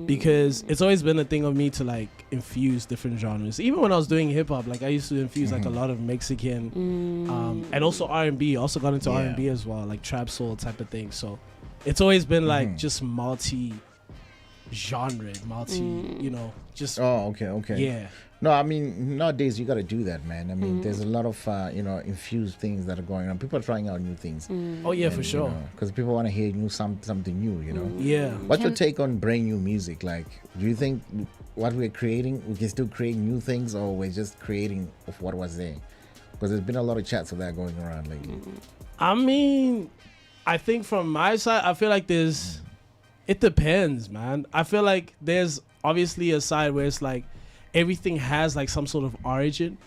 because it's always been a thing of me to like infuse different genres. Even when I was doing hip-hop, like I used to infuse like a lot of Mexican and also R&B. Also got into R&B as well, like trap soul type of thing. So it's always been like just multi-genre, just okay. yeah. No, I mean, nowadays you got to do that, man. I mean, there's a lot of, infused things that are going on. People are trying out new things. Oh, yeah, for sure. Because people want to hear something new, you know? Yeah. What's your take on brand new music? Like, do you think what we're creating, we can still create new things, or we're just creating of what was there? Because there's been a lot of chats of that going around lately. I mean, I think from my side, I feel like it depends, man. I feel like there's obviously a side where it's like, everything has like some sort of origin.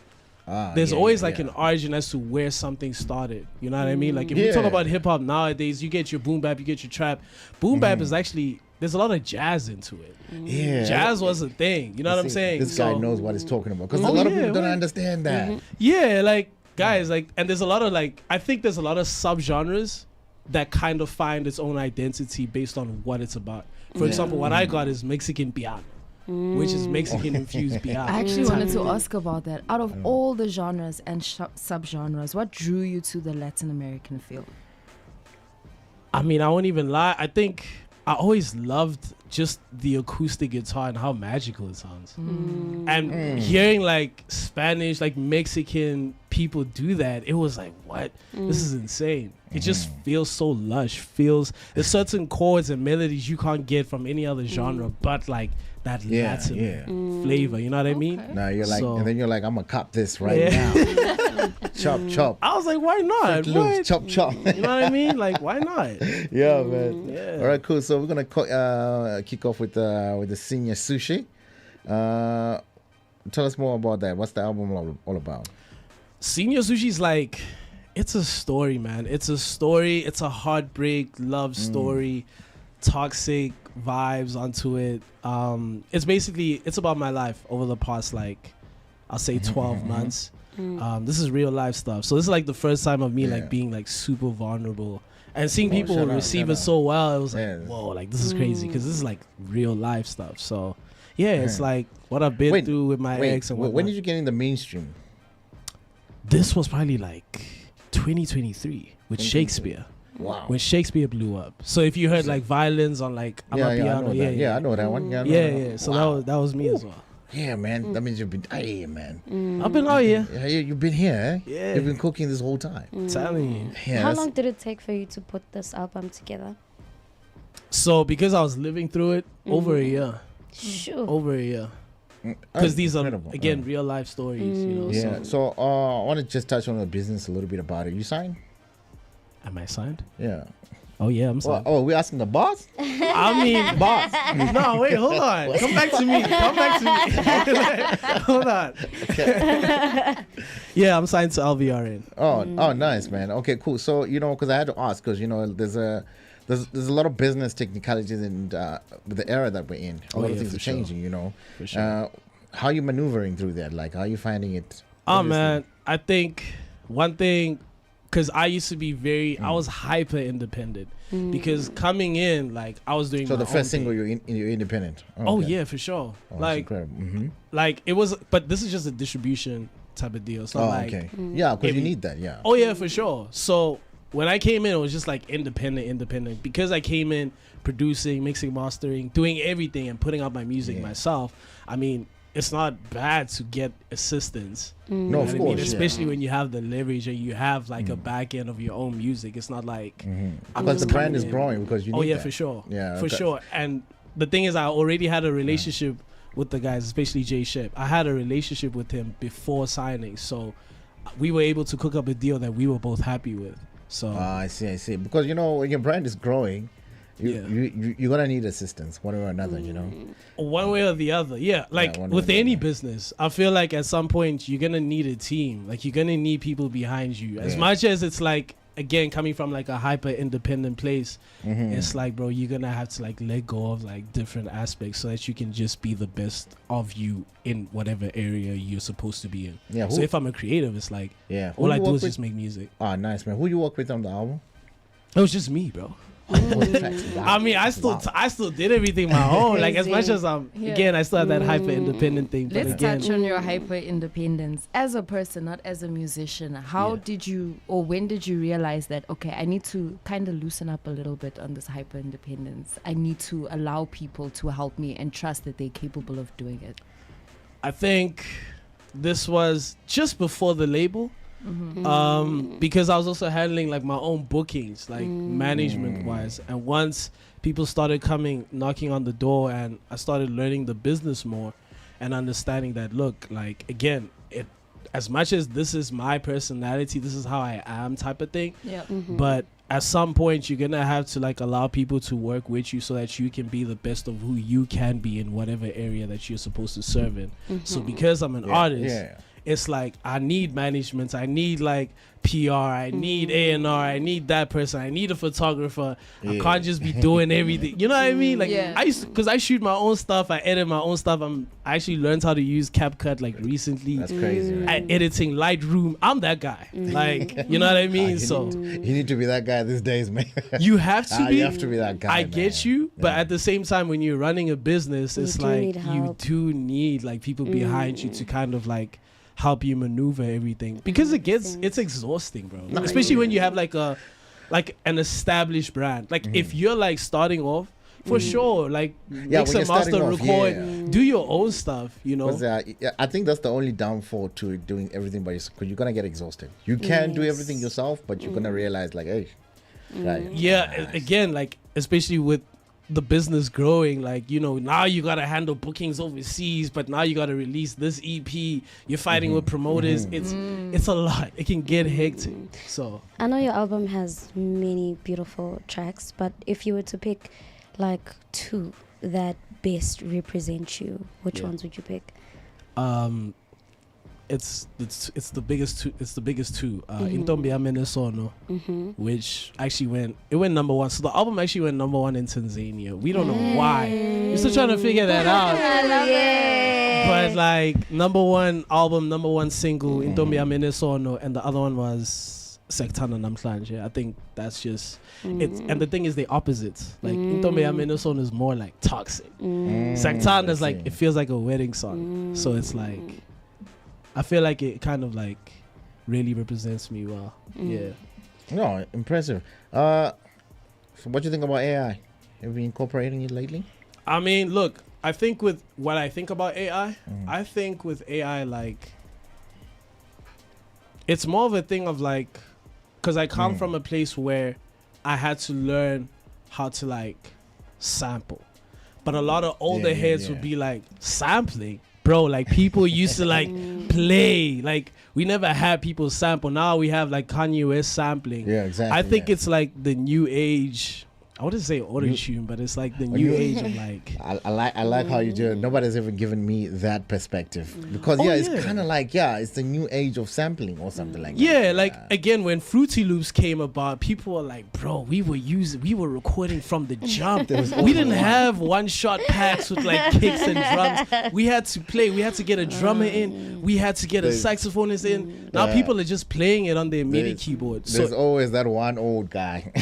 There's yeah, always yeah, like yeah. an origin as to where something started. You know what I mean? Like if you talk Yeah. about hip hop nowadays, you get your boom bap, you get your trap. Boom bap is actually, there's a lot of jazz into it. Yeah. Jazz was a thing. You know what I'm saying? This guy So- knows what he's talking about, because a lot of people don't understand that. Yeah, like guys, like, and there's a lot of like, I think there's a lot of subgenres that kind of find its own identity based on what it's about. For example, what I got is Mexican piano, which is Mexican infused piano. I actually type wanted of to thing. ask about that. Out of all the genres and subgenres, what drew you to the Latin American feel? I mean, I won't even lie. I think I always loved just the acoustic guitar and how magical it sounds. And hearing like Spanish, like Mexican people do that, it was like, what? This is insane. It just feels so lush. There's certain chords and melodies you can't get from any other genre, but like that Latin flavor. You know what I mean? Now you're like, So- and then you're like, I'm gonna cop this right now. Chop, chop. I was like, why not? Fruit Loops, What? chop, chop. You know what I mean? Like, why not? Yeah, man. Yeah. All right, cool. So we're gonna kick off with the Senior Sushi. Tell us more about that. What's the album all about? Senior Sushi's like, it's a story, man. It's a story. It's a heartbreak love story, toxic vibes onto it. It's about my life over the past, like, I'll say 12 months. This is real life stuff. So this is like the first time of me like being like super vulnerable and seeing people shout out, receive shout it out. so well. It was like, Yeah. whoa, like this is crazy because this is like real life stuff. So yeah, it's like what I've been through with my ex and when whatnot. did you get in the mainstream? This was probably like 2023 with Shakespeare. Wow. When Shakespeare blew up. So if you heard like violins on like Yeah, I Amapiano, know that. Yeah, I know that one. Yeah, I know that one. So Wow. that was me as well. Yeah, man. That means you've been here, man. I've been out here. Yeah, you've been here. Eh? Yeah. You've been cooking this whole time. Telling you. Yeah, How that's- long did it take for you to put this album together? So because I was living through it, over a year. Sure. Over a year. Because these are incredible. again real life stories, you know. Yeah. So I want to just touch on the business a little bit about it. You signed? Am I signed? Yeah. Oh yeah, I'm signed. Oh, we're asking the boss? I mean, boss. No, wait, hold on. Come back to me. Come back to me. Hold on. Yeah, I'm signed to LVRN. Oh, nice, man. Okay, cool. So because I had to ask, because there's a lot of business technicalities and with the era that we're in. A lot of things for are sure. changing. For sure. How are you maneuvering through that? Like, how are you finding it? Oh man, I think one thing, because I used to be I was hyper independent because coming in, like I was doing. So my the first own single thing. you're independent. Oh okay. yeah, for sure. Oh, that's like incredible. Mm-hmm. like it was, but this is just a distribution type of deal. It's not like okay. Yeah, because you every- need that. Yeah. Oh yeah, for sure. So when I came in, it was just like independent because I came in producing, mixing, mastering, doing everything and putting out my music myself. I mean, it's not bad to get assistance. No, You know of what I course, mean? yeah. Especially when you have the leverage and you have like a back end of your own music. It's not like I'm Because just the brand coming is in. growing, because you need Oh yeah, that. for sure. Yeah, for okay. sure. And the thing is, I already had a relationship with the guys, especially Jay Shep. I had a relationship with him before signing, so we were able to cook up a deal that we were both happy with. So I see. Because when your brand is growing, you're gonna need assistance one way or another. one way or the other, yeah. Like one way with or the any business, I feel like at some point you're gonna need a team. Like you're gonna need people behind you. As Yeah. much as it's like, again, coming from like a hyper independent place, it's like, bro, you're gonna have to like let go of like different aspects so that you can just be the best of you in whatever area you're supposed to be in. Yeah, So who- if I'm a creative, it's like, Yeah. all Who I you do work is with? just make music. Ah, nice, man. Who you work with on the album? It was just me, bro. I mean, I still did everything my own. Like as much as again, I still have that hyper independent thing. But Let's again, touch on your hyper independence as a person, not as a musician. How did you, or when did you realize that, okay, I need to kind of loosen up a little bit on this hyper independence? I need to allow people to help me and trust that they're capable of doing it. I think this was just before the label. Because I was also handling like my own bookings, like management wise, and once people started knocking on the door, and I started learning the business more and understanding that, look, like again, as much as this is my personality, this is how I am type of thing, Yeah. but at some point you're gonna have to like allow people to work with you so that you can be the best of who you can be in whatever area that you're supposed to serve in. So because I'm an artist, it's like I need management, I need like PR, I need A&R, I need that person, I need a photographer. I can't just be doing everything. You know what I mean? Like because I shoot my own stuff, I edit my own stuff. I actually learned how to use CapCut like recently. That's crazy. Right? Editing Lightroom, I'm that guy. Like you know what I mean? You need to be that guy these days, man. You have to be. You have to be that guy. I get you, but at the same time, when you're running a business, it's like you do need like people behind you to kind of like help you maneuver everything, because it's exhausting, bro. Especially when you have like an established brand. Like if you're like starting off, for sure, like mix and master, record, do your own stuff, you know. I think that's the only downfall to doing everything by yourself, because you're gonna get exhausted. You can do everything yourself, but you're gonna realize like, hey, again, like especially with the business growing, like, you know, now you gotta handle bookings overseas, but now you gotta release this EP, you're fighting with promoters. It's a lot. It can get hectic. So I know your album has many beautiful tracks, but if you were to pick like 2 that best represent you, which ones would you pick? It's the biggest two. Intombi Amenesono, which actually went number 1. So the album actually went number 1 in Tanzania. We don't know why. We're still trying to figure that out. I love it. But like number 1 album, number 1 single, Intombi Amenesono, and the other one was Sektana Namhlanje. I think that's just it's. And the thing is, they opposites. Like Intombi Amenesono is more like toxic. Sektana is like, it feels like a wedding song. So it's like, I feel like it kind of like really represents me well. Yeah. No, impressive. So what do you think about AI? Have you been incorporating it lately? I mean, look, I think with what I think about AI, I think with AI, like, it's more of a thing of like, because I come from a place where I had to learn how to like sample. But a lot of older heads would be like, sampling? Bro, like people used to like play. Like we never had people sample. Now we have like Kanye West sampling. Yeah, exactly. I think it's like the new age. I wouldn't say auto-tune, but it's like the new age of like. I like how you do it. Nobody's ever given me that perspective, because it's kind of like it's the new age of sampling or something like that. Yeah, like again, when Fruity Loops came about, people were like, "Bro, we were recording from the jump. We didn't have one-shot packs with like kicks and drums. We had to play. We had to get a drummer in. We had to get a saxophonist in. Now people are just playing it on their MIDI keyboard. There's always that one old guy."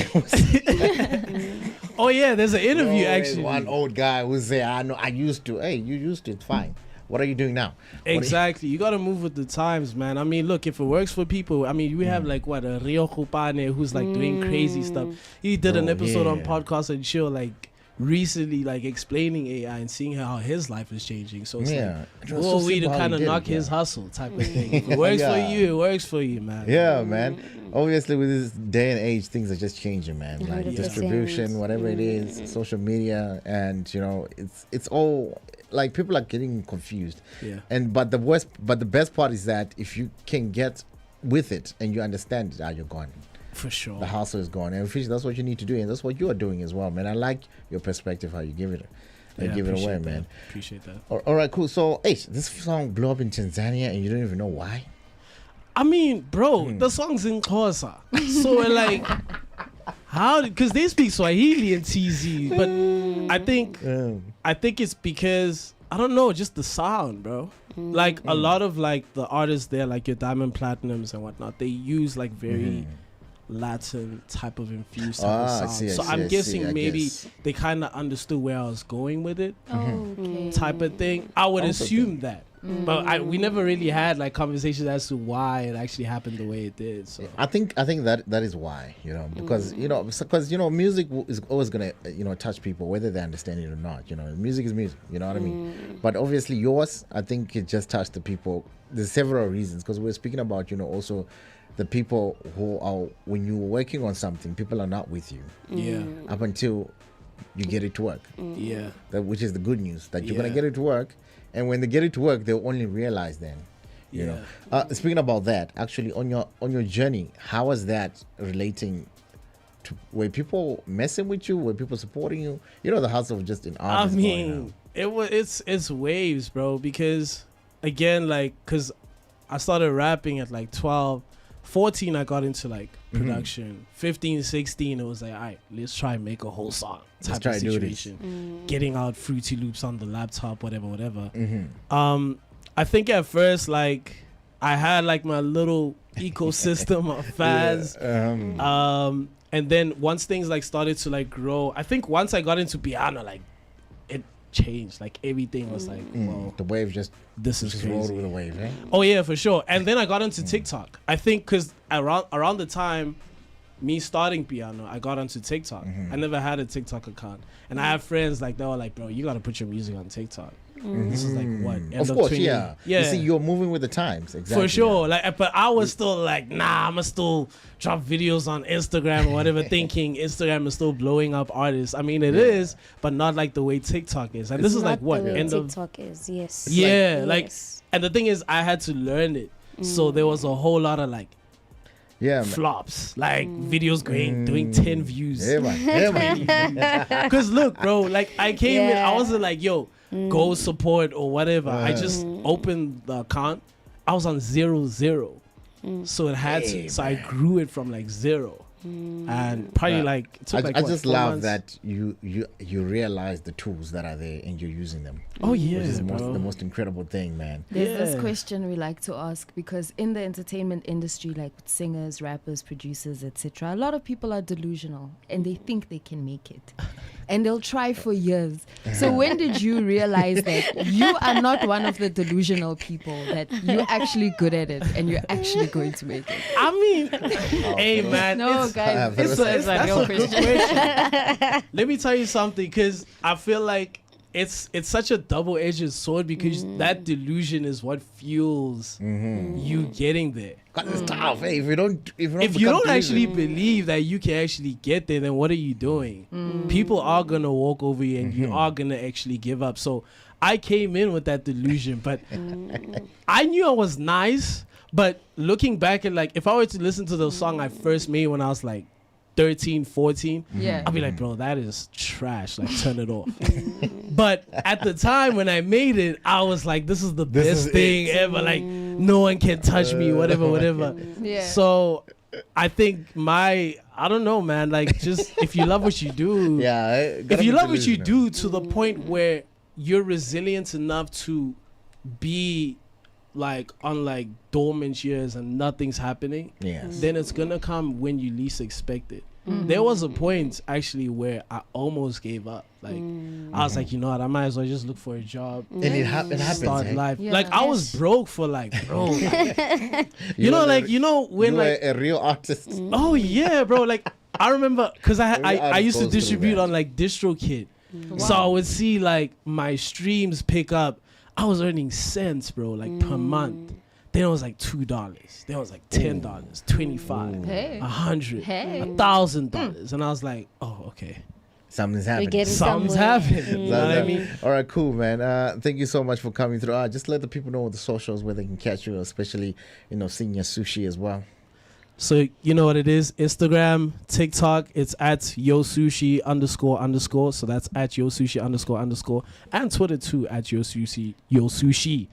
Oh yeah, there's an interview actually. One old guy who say, "I know, I used to." Hey, you used to. It's fine. What are you doing now? Exactly. You got to move with the times, man. I mean, look, if it works for people, I mean, we have like a Rio Kupane who's like doing crazy stuff. He did an episode on Podcast and Chill like recently, like explaining AI and seeing how his life is changing. So it's like, well, we to kind of knock his hustle type of thing. If it works for you, it works for you, man. Yeah, man. Obviously, with this day and age, things are just changing, man. Like 100%. Distribution, whatever it is, social media, and you know, it's all like people are getting confused. Yeah. But the best part is that if you can get with it and you understand it, you're gone. For sure. The hustle is gone, and that's what you need to do, and that's what you are doing as well, man. I like your perspective, how you give it away, man. Appreciate that. All right, cool. So, this song blew up in Tanzania, and you don't even know why. I mean, bro, the song's in Xhosa, so like, how? Because they speak Swahili and TZ, but I think it's because I don't know, just the sound, bro. Like a lot of like the artists there, like your Diamond Platinums and whatnot, they use like very Latin type of infused type of sound. So I'm guessing maybe they kind of understood where I was going with it, type of thing. I would assume that. But we never really had like conversations as to why it actually happened the way it did. So I think that is why, you know, because music is always gonna touch people whether they understand it or not. You know, music is music. You know what I mean? But obviously yours, I think it just touched the people. There's several reasons, because we're speaking about also the people who are, when you're working on something, people are not with you. Yeah. Up until you get it to work. Yeah. Which is the good news, that you're gonna get it to work. And when they get it to work, they'll only realize then, you know. Speaking about that, actually, on your journey, how was that relating were people messing with you? Were people supporting you? You know, the hustle of just an artist. I mean, it's waves, bro. Because again, like, cause I started rapping at like 12, 14. I got into like production. 15, 16. It was like, all right, let's try and make a whole song type of situation. Getting out Fruity Loops on the laptop, whatever. I think at first, like, I had like my little ecosystem of fans. And then once things like started to like grow, I think once I got into piano, like it changed. Like everything was like, whoa. The wave just rolled with the wave, eh? Oh yeah, for sure. And then I got into TikTok. I think because around the time me starting piano, I got onto TikTok. I never had a TikTok account, and I have friends like they were like, bro, you got to put your music on TikTok. This is like what? Of course, yeah. You see, you're moving with the times, exactly. For sure. Like, but I was still like, nah, I'ma still drop videos on Instagram or whatever, thinking Instagram is still blowing up artists. I mean, it is, but not like the way TikTok is. And this is like what? TikTok is, yes. Yeah, like, and the thing is, I had to learn it. So there was a whole lot of like, flops, like videos doing 10 views. Because look, bro, like I came in, I wasn't like, yo, go support or whatever. I just opened the account. I was on 0. So it had to. So I grew it from like 0. And probably like it took I just love that you realize the tools that are there and you're using them. Oh yeah, which is the most incredible thing, man. There's this question we like to ask, because in the entertainment industry, like singers, rappers, producers, etc., a lot of people are delusional and they think they can make it, and they'll try for years. So when did you realize that you are not one of the delusional people, that you're actually good at it and you're actually going to make it? I mean, hey man, no guys, that's a good question. Let me tell you something, because I feel like it's such a double-edged sword, because that delusion is what fuels you getting there. It's tough. Hey, if you don't actually believe that you can actually get there, then what are you doing? People are gonna walk over you, and you are gonna actually give up. So I came in with that delusion, but I knew I was nice. But looking back at, like, if I were to listen to the song I first made when I was like 13, 14, I'd be like, bro, that is trash. Like, turn it off. But at the time when I made it, I was like, this is the best thing ever. Like, no one can touch me, whatever. So I think I don't know, man. Like, just if you love what you do, if you love what you do to the point where you're resilient enough to be like on like dormant years and nothing's happening, then it's gonna come when you least expect it. There was a point actually where I almost gave up. Like I was like, you know what, I might as well just look for a job and it happens. Start life. Like I was broke for like, bro, you know, like, you know, when you like a real artist. Oh yeah, bro. Like I remember, because I used to distribute on like DistroKid. So I would see like my streams pick up. I was earning cents, bro, like per month. Then it was like $2. Then it was like $10, $25, $100, $1,000, and I was like, oh, okay. Something's happening. Something's happening. You know what I mean? All right, cool, man. Thank you so much for coming through. Just let the people know the socials where they can catch you, especially, you know, Senior Sushi as well. So you know what it is: Instagram, TikTok. It's at yosushi __. So that's at yosushi __, and Twitter too at yosushi __.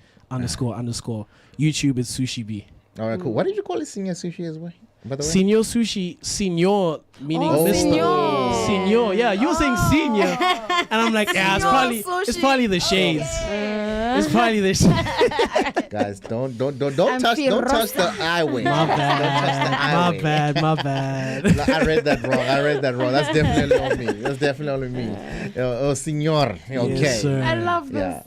YouTube is Sushi B. All right, cool. What did you call it, Senior Sushi as well? By the way, Senior Sushi, Senior meaning Mr. Senior. Yeah, you were saying senior, and I'm like, yeah, it's probably the shades. It's probably the shades. Guys, don't touch the eyewear. My bad. No, I read that wrong. That's definitely on me. Oh, Senior. Okay. Yes, sir. I love this.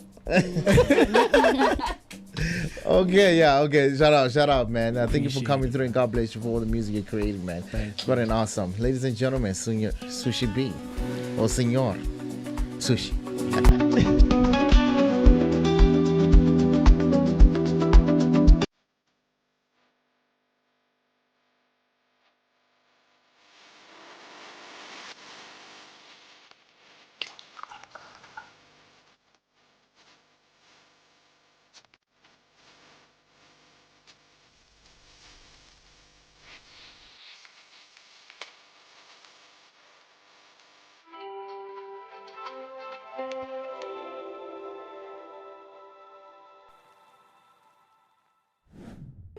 Okay. Shout out, man. Thank you for coming through, and God bless you for all the music you're creating, man. It's got an awesome. Ladies and gentlemen, Sushi B or Senor Sushi.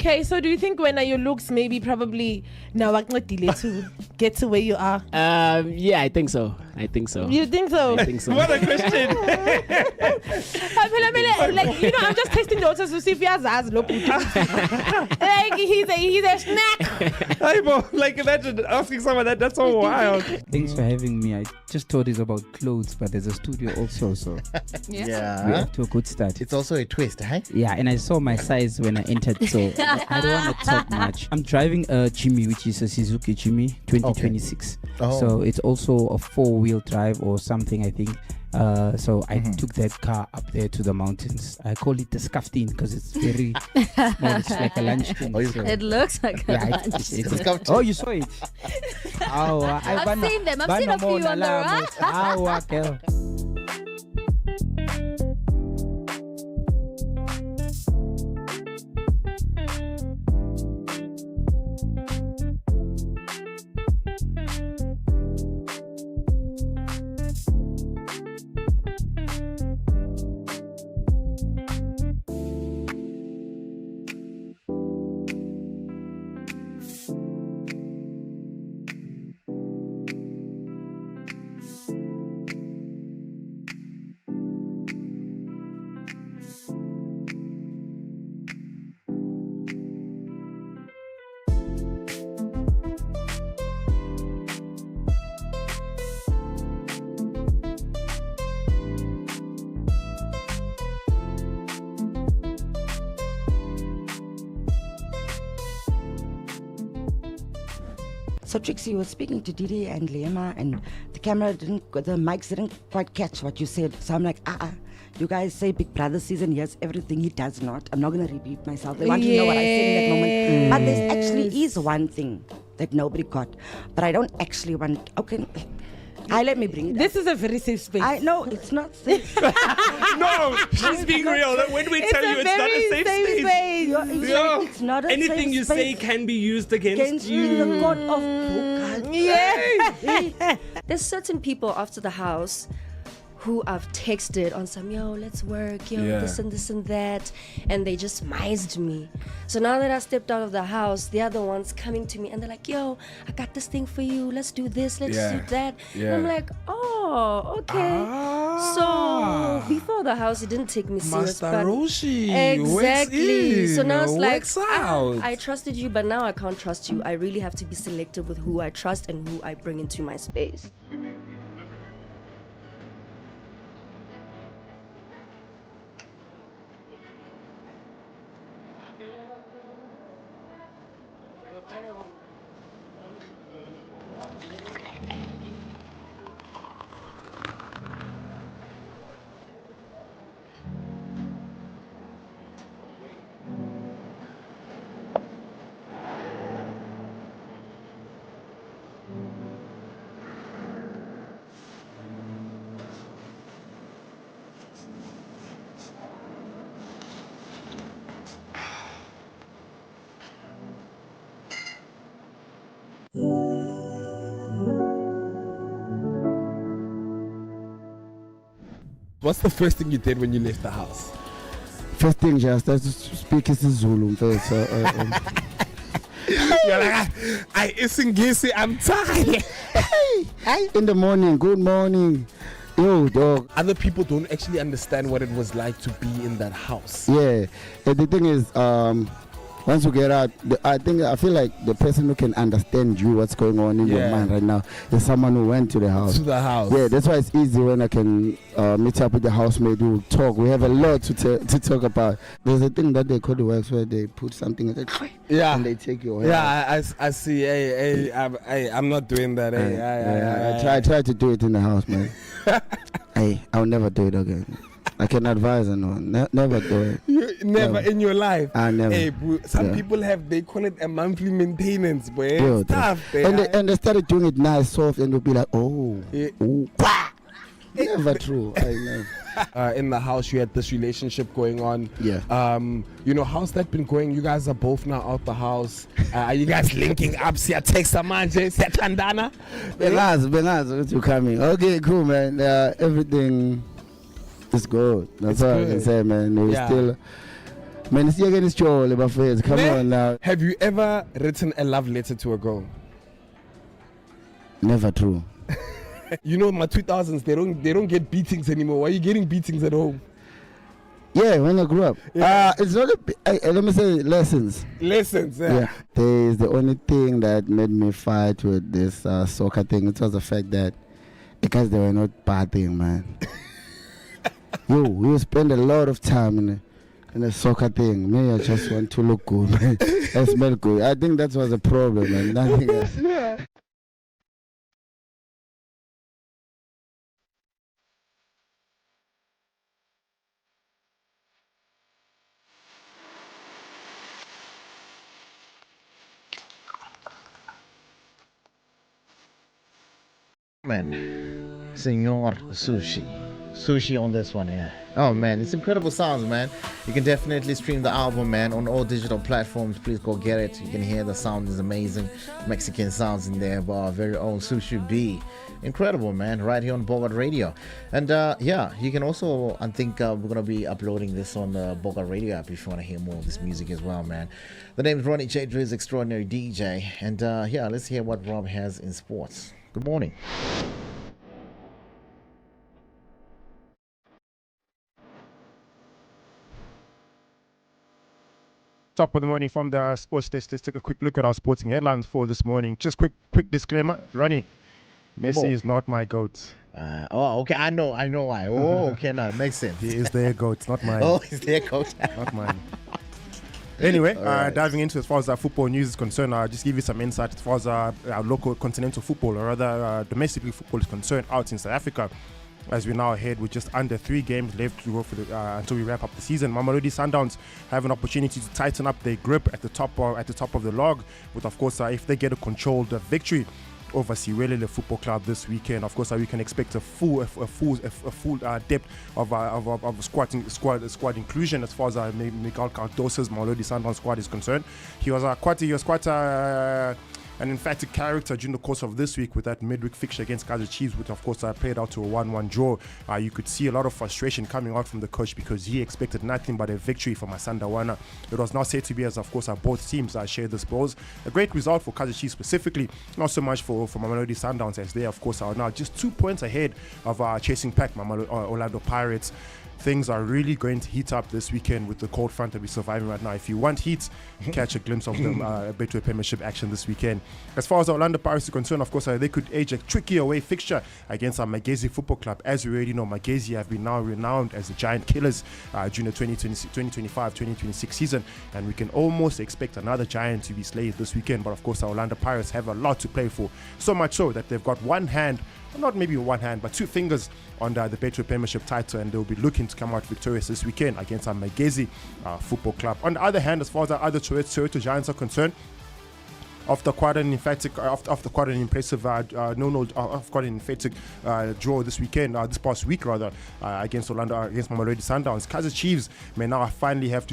Okay, so do you think when your looks maybe probably now to get to where you are? Yeah, I think so. You think so? I think so. What a question. Like, you know, I'm just testing the waters to see if he has look. Like he's a snack. Like imagine asking someone that. That's so wild. Thanks for having me. I just thought it's about clothes, but there's a studio also, so Yeah. we're off to a good start. It's also a twist, huh? Yeah, and I saw my size when I entered, so I don't want to talk much. I'm driving a Jimmy, which is a Suzuki Jimmy 2026. Okay. Oh. So it's also a 4-wheel drive or something, I think. So I took that car up there to the mountains. I call it the scufftin because it's very small. It's like a lunch thing. It looks like a lunch. It's oh, you saw it? I've seen them. I've seen a few on the road. So Trixie, you were speaking to Didi and Liema, and the mics didn't quite catch what you said. So I'm like, you guys say Big Brother season, yes, everything. He does not. I'm not going to repeat myself. They want to know what I said in that moment. But there actually is one thing that nobody got. But I don't actually want. Okay. Let me bring it This is a very safe space. I know it's not safe. No, she's being real. When we tell you it's not a safe space. It's not a Anything safe you space. say can be used against you. The court of Bogart. Yeah. There's certain people after the house who I've texted on some, let's work, this and that, and they just mised me. So now that I stepped out of the house, the other ones coming to me and they're like, I got this thing for you, let's do this, let's do that. And I'm like, okay. So before the house, it didn't take me serious. Master Roshi, exactly. So now it's like, out. I trusted you, but now I can't trust you. I really have to be selective with who I trust and who I bring into my space. What's the first thing you did when you left the house? First thing, just I started speaking Zulu first. You're like, I'm tired. Hey, in the morning, good morning. Yo, dog. Other people don't actually understand what it was like to be in that house. Yeah, and the thing is, once you get out, I feel like the person who can understand you, what's going on in your mind right now, is someone who went to the house. To the house. Yeah, that's why it's easy when I can meet up with the housemaid. We'll talk. We have a lot to talk about. There's a thing that they call the works where they put something and they take your hair. Yeah, I see. Hey, I'm not doing that. I try to do it in the house, man. Hey, I'll never do it again. I can advise anyone. Never do it. Never in your life. I never. Hey, bro, some people they call it a monthly maintenance, boy. Yo, Stuff. And they started doing it nice, soft, and they'll be like, never true. I never. In the house, you had this relationship going on. Yeah. How's that been going? You guys are both now out the house. Are you guys linking up? See, text manje, see Tandana. Benaz, you coming? Okay, cool, man. Everything. It's good. That's all I can say, man. We still Man, it's again it's Joel, my friends. Come on now. Have you ever written a love letter to a girl? Never true. You know, my 2000s, they don't get beatings anymore. Why are you getting beatings at home? Yeah, when I grew up. It's not let me say lessons. Lessons, yeah. There's the only thing that made me fight with this soccer thing. It was the fact that because they were not partying, man. We spend a lot of time in a soccer thing. Me, I just want to look good, man. I smell good. I think that was the problem, man. Nothing else. Yeah. Man, Senor Sushi on this one, yeah. Oh man, it's incredible sounds, man. You can definitely stream the album, man, on all digital platforms. Please go get it. You can hear the sound is amazing. Mexican sounds in there by our very own Sushi B. Incredible, man, right here on Bogart Radio. And yeah, you can also, I think we're going to be uploading this on the Bogart Radio app if you want to hear more of this music as well, man. The name is Ronnie J. Driz, Extraordinary DJ. And yeah, let's hear what Rob has in sports. Good morning. Top of the morning from the sports desk. Let's take a quick look at our sporting headlines for this morning. Just quick disclaimer, Ronnie. Messi is not my GOAT. Oh, okay. I know why. Oh, okay, now it makes sense. He is their GOAT, not mine. Oh, he's their GOAT. Not mine. Anyway, right. Diving into as far as our football news is concerned, I'll just give you some insight as far as our local continental football, or rather domestically football is concerned out in South Africa. As we now ahead with just under 3 games left to go for until we wrap up the season, Mamelodi Sundowns have an opportunity to tighten up their grip at the top of the log. With of course, if they get a controlled victory over Cyril Football Club this weekend, of course, we can expect a full depth of squad inclusion as far as Miguel Cardoso's Mamelodi Sundowns squad is concerned. He was quite an emphatic character during the course of this week with that midweek fixture against Kaizer Chiefs, which of course played out to a 1-1 draw. You could see a lot of frustration coming out from the coach because he expected nothing but a victory from Asandawana. It was now said to be as of course both teams shared the spoils. A great result for Kaizer Chiefs specifically, not so much for Mamelodi Sundowns, as they of course are now just 2 points ahead of chasing pack Orlando Pirates. Things are really going to heat up this weekend with the cold front that we're surviving right now. If you want heat, catch a glimpse of the Betway Premiership action this weekend. As far as the Orlando Pirates are concerned, of course, they could edge a tricky away fixture against our Magezi Football Club. As we already know, Magezi have been now renowned as the giant killers during the 2025-2026 season, and we can almost expect another giant to be slayed this weekend. But of course, our Orlando Pirates have a lot to play for, so much so that they've got one hand, not maybe one hand, but 2 fingers on the Betway Premiership title, and they'll be looking to come out victorious this weekend against our Magezi Football Club. On the other hand, as far as our other Soweto Giants are concerned, after quite an impressive draw this past week against Mamelodi Sundowns, Kaizer Chiefs may now finally have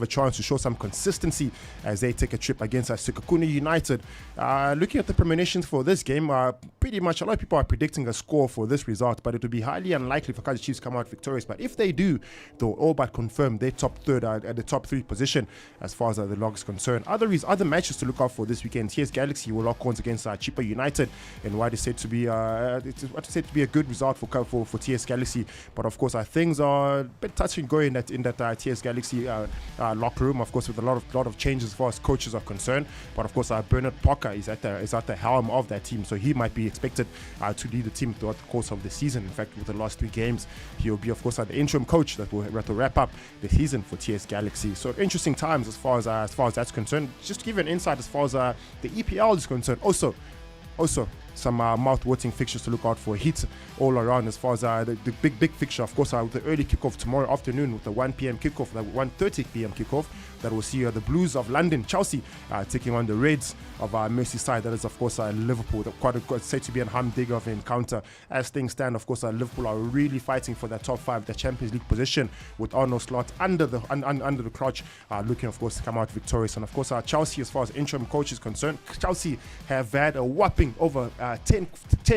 a chance to show some consistency as they take a trip against Sekhukhune United. Looking at the premonitions for this game, pretty much a lot of people are predicting a score for this result, but it would be highly unlikely for Kaizer Chiefs to come out victorious. But if they do, they'll all but confirm their top third at the top 3 position as far as the log is concerned. Other matches to look out for this weekend: TS Galaxy will lock horns against Chippa United, and what is said to be a good result for TS Galaxy. But of course, things are a bit touch and go in that TS Galaxy locker room. Of course, with a lot of changes as far as coaches are concerned. But of course, Bernard Parker is at the helm of that team, so he might be expected to lead the team throughout the course of the season. In fact, with the last 3 games, he will be of course the interim coach that will wrap up the season for TS Galaxy. So interesting times as far as that's concerned. Just to give you an insight as far as the EPL is concerned. Also some mouth-watering fixtures to look out for. Heat all around as far as the big fixture, of course, with the early kickoff tomorrow afternoon with the 1 p.m. kickoff, the 1:30 p.m. kickoff, that will see the Blues of London, Chelsea, taking on the Reds of Merseyside. That is, of course, Liverpool. Quite said to be a humdinger of an encounter. As things stand, of course, Liverpool are really fighting for that top 5, the Champions League position, with Arno Slot under the crotch, looking, of course, to come out victorious. And of course, Chelsea, as far as interim coach is concerned, Chelsea have had a whopping over 10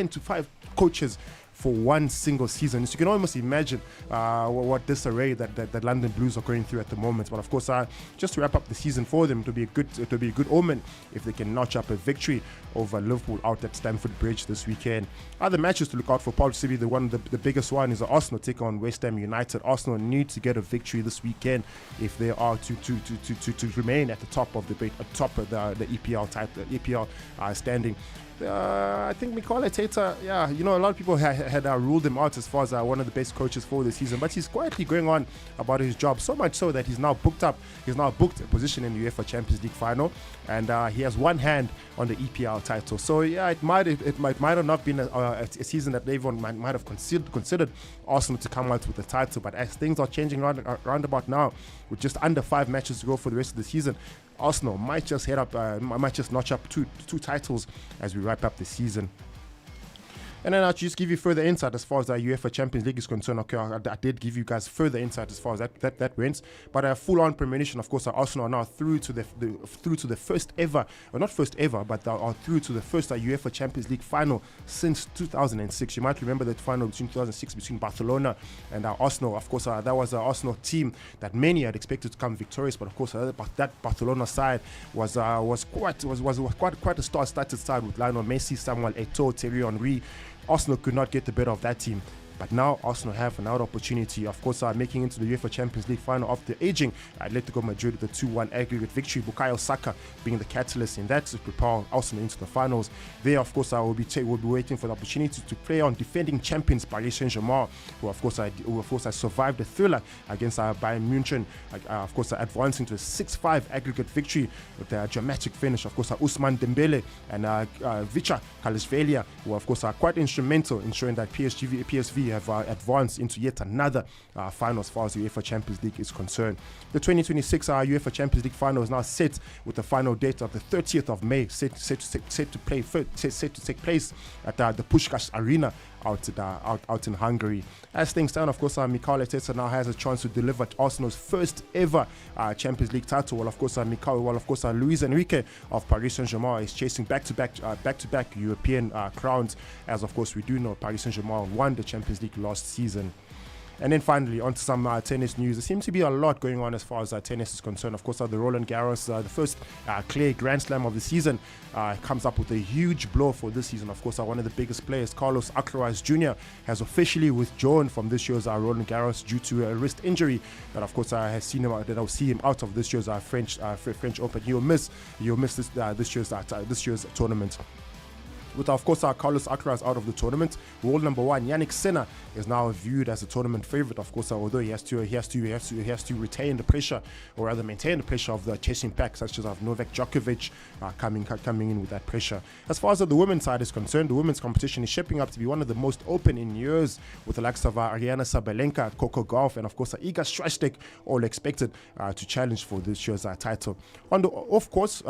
to 5 coaches for one single season. So you can almost imagine what disarray that London Blues are going through at the moment. But of course, just to wrap up the season for them, to be a good omen if they can notch up a victory over Liverpool out at Stamford Bridge this weekend. Other matches to look out for, probably the biggest one is Arsenal take on West Ham United. Arsenal need to get a victory this weekend if they are to remain at the top of the EPL EPL standing. I think Mikel Arteta, a lot of people had ruled him out as far as one of the best coaches for the season, but he's quietly going on about his job, so much so that he's now booked a position in the UEFA Champions League final, and he has one hand on the EPL title. So it might have not been a season that everyone might have considered Arsenal to come out with the title, but as things are changing round about now, with just under 5 matches to go for the rest of the season, Arsenal might just notch up two titles as we wrap up the season. And then I'll just give you further insight as far as the UEFA Champions League is concerned. Okay, I did give you guys further insight as far as that went. But a full-on premonition, of course, Arsenal are now through to the first ever, or not first ever, but they are through to the first UEFA Champions League final since 2006. You might remember that final between 2006 between Barcelona and Arsenal. Of course, that was an Arsenal team that many had expected to come victorious, but of course, that Barcelona side was quite a star-studded side with Lionel Messi, Samuel Eto'o, Thierry Henry. Arsenal could not get the better of that team. But now Arsenal have another opportunity, of course, making into the UEFA Champions League final after aging Atletico Madrid with a 2-1 aggregate victory. Bukayo Saka being the catalyst in that to propel Arsenal into the finals. There, of course, will be waiting for the opportunity to play on defending champions Paris Saint-Germain, who of course has survived the thriller against Bayern Munich. Of course, advancing to a 6-5 aggregate victory with a dramatic finish. Of course, Ousmane Dembele and Vicha Kvaratskhelia, who of course are quite instrumental in ensuring that PSV have advanced into yet another final as far as the UEFA Champions League is concerned. The 2026 UEFA Champions League final is now set with the final date of the 30th of May, set to take place at the Puskás Arena out in Hungary. As things stand, of course, Mikel Arteta now has a chance to deliver Arsenal's first ever Champions League title. While of course, Luis Enrique of Paris Saint-Germain is chasing back-to-back European crowns. As of course we do know, Paris Saint-Germain won the Champions League last season. And then finally, on to some tennis news. There seems to be a lot going on as far as tennis is concerned. Of course, the Roland Garros, the first clay Grand Slam of the season, comes up with a huge blow for this season. Of course, one of the biggest players, Carlos Alcaraz Jr., has officially withdrawn from this year's Roland Garros due to a wrist injury. That, of course, I'll see him out of this year's French Open. He'll miss this year's tournament. With, of course, Carlos Alcaraz out of the tournament, world number 1 Yannick Sinner is now viewed as a tournament favorite. Of course, although he has to retain the pressure, or rather maintain the pressure of the chasing pack, such as of Novak Djokovic coming in with that pressure. As far as the women's side is concerned, the women's competition is shaping up to be one of the most open in years, with the likes of Ariana Sabalenka, Coco Gauff, and of course Iga Swiatek all expected to challenge for this year's title. On the off court,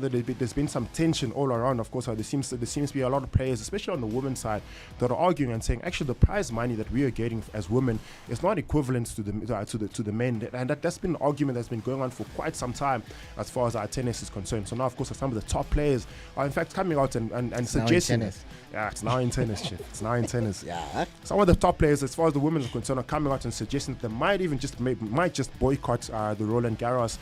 there's been some tension all around. Of course, there seems to be a lot of players, especially on the women's side, that are arguing and saying actually the prize money that we are getting as women is not equivalent to the men, and that's been an argument that's been going on for quite some time as far as our tennis is concerned. So now, of course, some of the top players are in fact coming out and suggesting. It's now in tennis, Chef. It's now in tennis. Yeah. Some of the top players, as far as the women are concerned, are coming out and suggesting that they might just boycott the Roland Garros,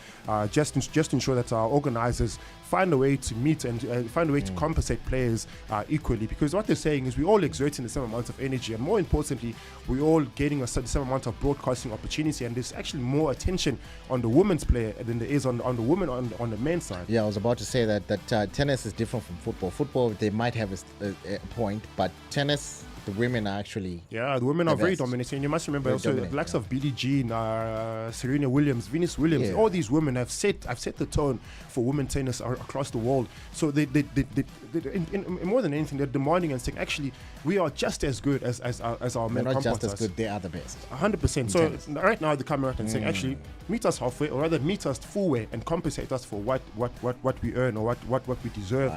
just to ensure that our organizers find a way to meet and find a way to compensate players equally, because what they're saying is we're all exerting the same amount of energy, and more importantly, we're all getting the same amount of broadcasting opportunity, and there's actually more attention on the women's player than there is on the women on the men's side. Yeah, I was about to say that tennis is different from football. Football, they might have a point, but tennis, the women are actually the women are very dominating. You must remember very also the likes of Billie Jean, Serena Williams, Venus Williams. All these women have set the tone for women tennis across the world. So they more than anything, they're demanding and saying actually we are just as good as our men. They're not just as good; they are the best. 100%. So right now they're coming out and saying actually meet us halfway, or rather meet us full way, and compensate us for what we earn, or what we deserve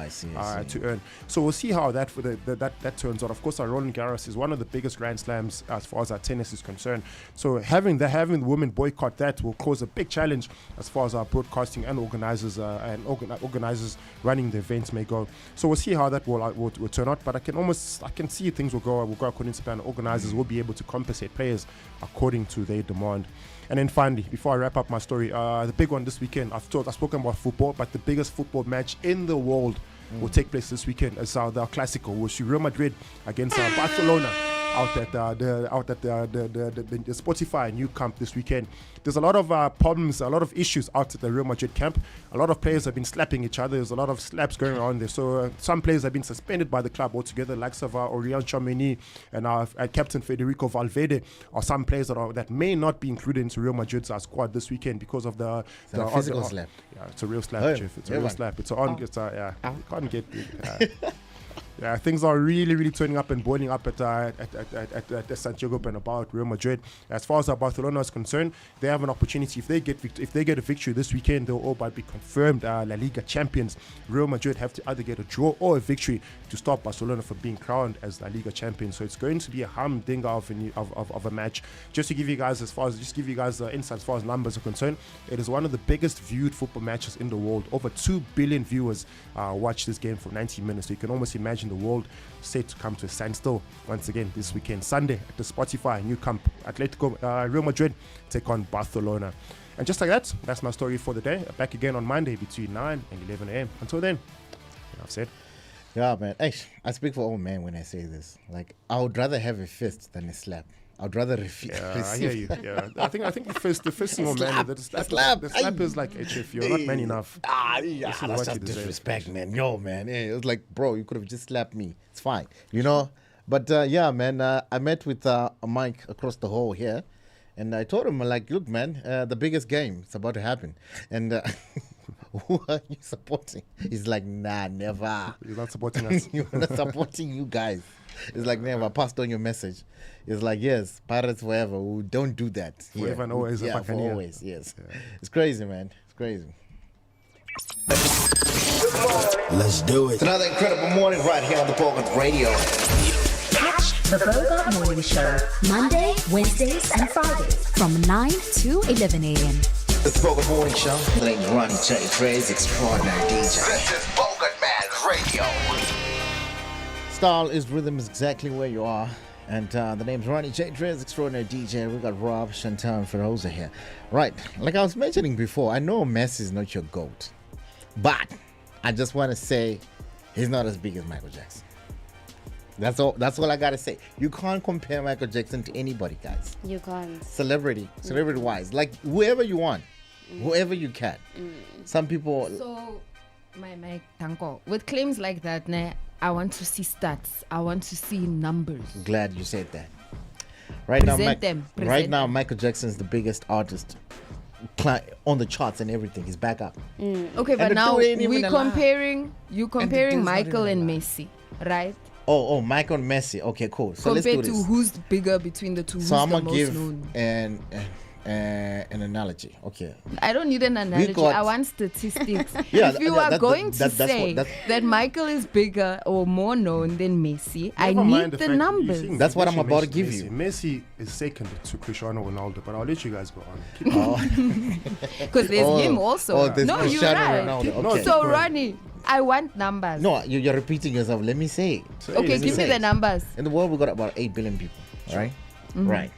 to earn. So we'll see how that turns out. Of course, our Roland Garros is one of the biggest Grand Slams as far as our tennis is concerned. So having the women boycott that will cause a big challenge as far as our broadcasting and organizers organizers running the events may go. So we'll see how that will turn out. But I can see things will go according to plan. Organizers will be able to compensate players according to their demand. And then finally, before I wrap up my story, the big one this weekend, I've spoken about football, but the biggest football match in the world will take place this weekend as the Clásico, will see Real Madrid against Barcelona out at the Spotify new camp this weekend. There's a lot of problems, a lot of issues out at the Real Madrid camp. A lot of players have been slapping each other. There's a lot of slaps going around there. So some players have been suspended by the club altogether, like Aurélien Tchouameni and Captain Federico Valverde, or some players that may not be included into Real Madrid's squad this weekend because of the physical slap. Yeah, it's a real slap, Jeff. It's a real slap. It's on. It's you can't get. Yeah, things are really, really turning up and boiling up at the Santiago Bernabéu at Real Madrid. As far as Barcelona is concerned, they have an opportunity. If they get a victory this weekend, they'll all but be confirmed La Liga champions. Real Madrid have to either get a draw or a victory to stop Barcelona from being crowned as La Liga champions. So it's going to be a humdinger of a match. Just to give you guys insight as far as numbers are concerned, it is one of the biggest viewed football matches in the world. Over 2 billion viewers watch this game for 90 minutes. So you can almost imagine the world set to come to a standstill once again this weekend, Sunday at the Spotify new camp. Real Madrid take on Barcelona. And just like that, that's my story for the day. Back again on Monday between 9 and 11 a.m. Until then, I've said. Yeah, man. Hey, I speak for all men when I say this. Like, I would rather have a fist than a slap. I'd rather receive. I hear you. Yeah, I think the first thing more man. The slap is like, HF, you're not man enough. That's just disrespect, man. Yo, man. It was like, bro, you could have just slapped me. It's fine, you know. But yeah, man. I met with a Mike across the hall here, and I told him, like, look, man, the biggest game is about to happen, and. Who are you supporting? He's like, nah, never. You're not supporting us. You're not supporting you guys. It's like, never. Passed on your message. It's like, yes, Pirates forever. We don't do that. Forever and always. Yeah, for always, yes. Yeah. It's crazy, man. It's crazy. Let's do it. It's another incredible morning right here on the Bogart Radio. Catch the Bogart Morning Show, Monday, Wednesdays, and Fridays from 9 to 11 a.m. It's the Bogart Morning Show. The name is Ronnie J. Trez, extraordinary DJ. This is Bogartman Radio. Style is rhythm is exactly where you are. And the name's Ronnie J. Trez, extraordinary DJ. We got Rob, Chantal, and Feroza here. Right, like I was mentioning before, I know Messi is not your GOAT. But I just want to say he's not as big as Michael Jackson. That's all I gotta say. You can't compare Michael Jackson to anybody, guys. You can't. Celebrity wise, like whoever you want, whoever you can. Some people. So, my Tanko, with claims like that, I want to see stats. I want to see numbers. Glad you said that. Right now, Michael Jackson is the biggest artist on the charts and everything. He's back up. Okay, but now we're comparing Michael and Messi, right? Oh, Michael and Messi. Okay, cool. So compared let's do this. To who's bigger between the two? So who's I'm the gonna most give known? an analogy. Okay. I don't need an analogy. I want statistics. If you are going to say that Michael is bigger or more known than Messi, I need the numbers. That's what I'm about to give you. Messi is second to Cristiano Ronaldo, but I'll let you guys go on. Because there's him also. No, you're right. Okay. So, Ronnie, I want numbers. No, you're repeating yourself. Let me say it. Okay, give me the numbers. In the world, we got about 8 billion people, right? Mm-hmm. Right.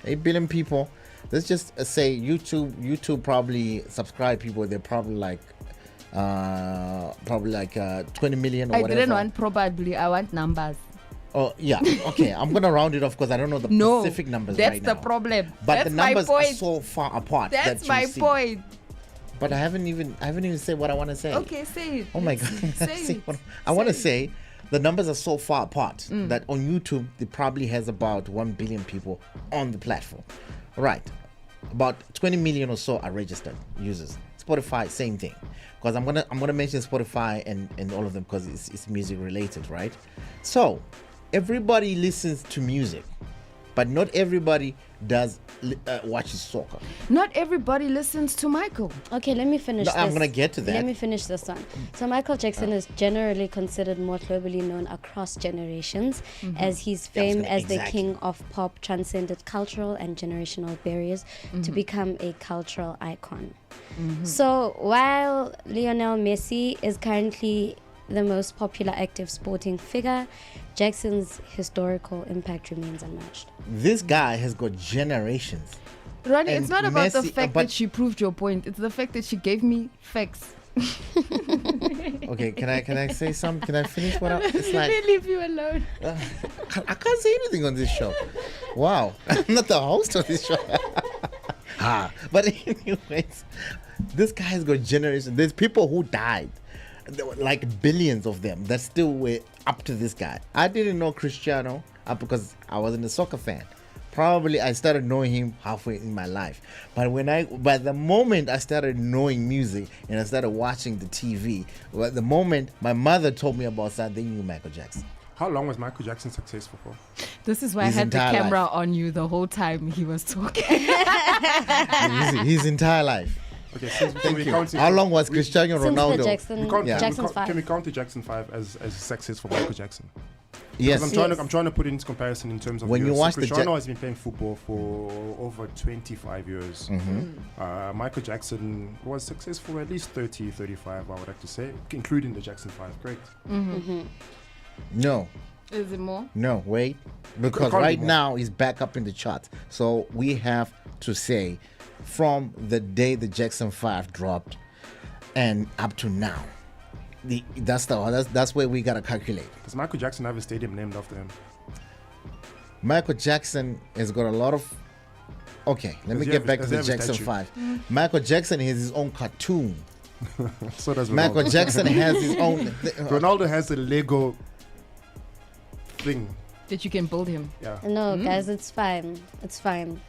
8 billion people. Let's just say YouTube probably subscribe people. They're probably like 20 million or whatever. I didn't want probably. I want numbers. Oh, yeah. Okay. I'm going to round it off because I don't know the specific numbers right now. That's the problem. But the numbers are so far apart. That's my point. But I haven't even said what I want to say. Okay, say it. Oh my God. I want to say the numbers are so far apart that on YouTube, it probably has about 1 billion people on the platform. Right. About 20 million or so are registered users. Spotify, same thing. Because I'm gonna mention Spotify and all of them because it's music related, right? So everybody listens to music. but not everybody does watches soccer. Not everybody listens to Michael. Okay, let me finish this. I'm going to get to that. Let me finish this one. So Michael Jackson is generally considered more globally known across generations, as his fame as the king of pop transcended cultural and generational barriers to become a cultural icon. So while Lionel Messi is currently the most popular active sporting figure, Jackson's historical impact remains unmatched. This guy has got generations. Ronnie, And it's not about the Messi- fact but- that she proved your point. It's the fact that she gave me facts. Okay, can I say something? Can I finish what it's Let me leave you alone. I can't say anything on this show. Wow. I'm not the host of this show. But anyways, this guy's got generations. There's people who died. There were like billions of them that still were up to this guy. I didn't know Cristiano because I wasn't a soccer fan. Probably I started knowing him halfway in my life. But the moment I started knowing music and I started watching the TV, the moment my mother told me about something, they knew Michael Jackson. How long was Michael Jackson successful for? This is why His I had the entire camera life. on you the whole time he was talking. His entire life. Okay, so Thank we you. counting- How long was Cristiano Since the Ronaldo? Jackson- We can't- Jackson's five. Can we count the Jackson 5 as successful for Michael Jackson? Yes. Because I'm trying to put it into comparison in terms of When you years. watch So the Cristiano has been playing football for over 25 years. Michael Jackson was successful at least 30, 35, I would have to say, including the Jackson 5. Correct? No. Is it more? No, wait. Because It can't be right more. now he's back up in the charts. So we have to say from the day the Jackson 5 dropped and up to now. That's where we gotta calculate. Does Michael Jackson have a stadium named after him? Michael Jackson has got a lot of. Okay, let me Does he get have- back to does he the have a Jackson statue? 5. Michael Jackson has his own cartoon. So does Michael Ronaldo. Jackson has his own. Ronaldo has a Lego thing. That you can build him. Yeah. No, guys, it's fine. It's fine.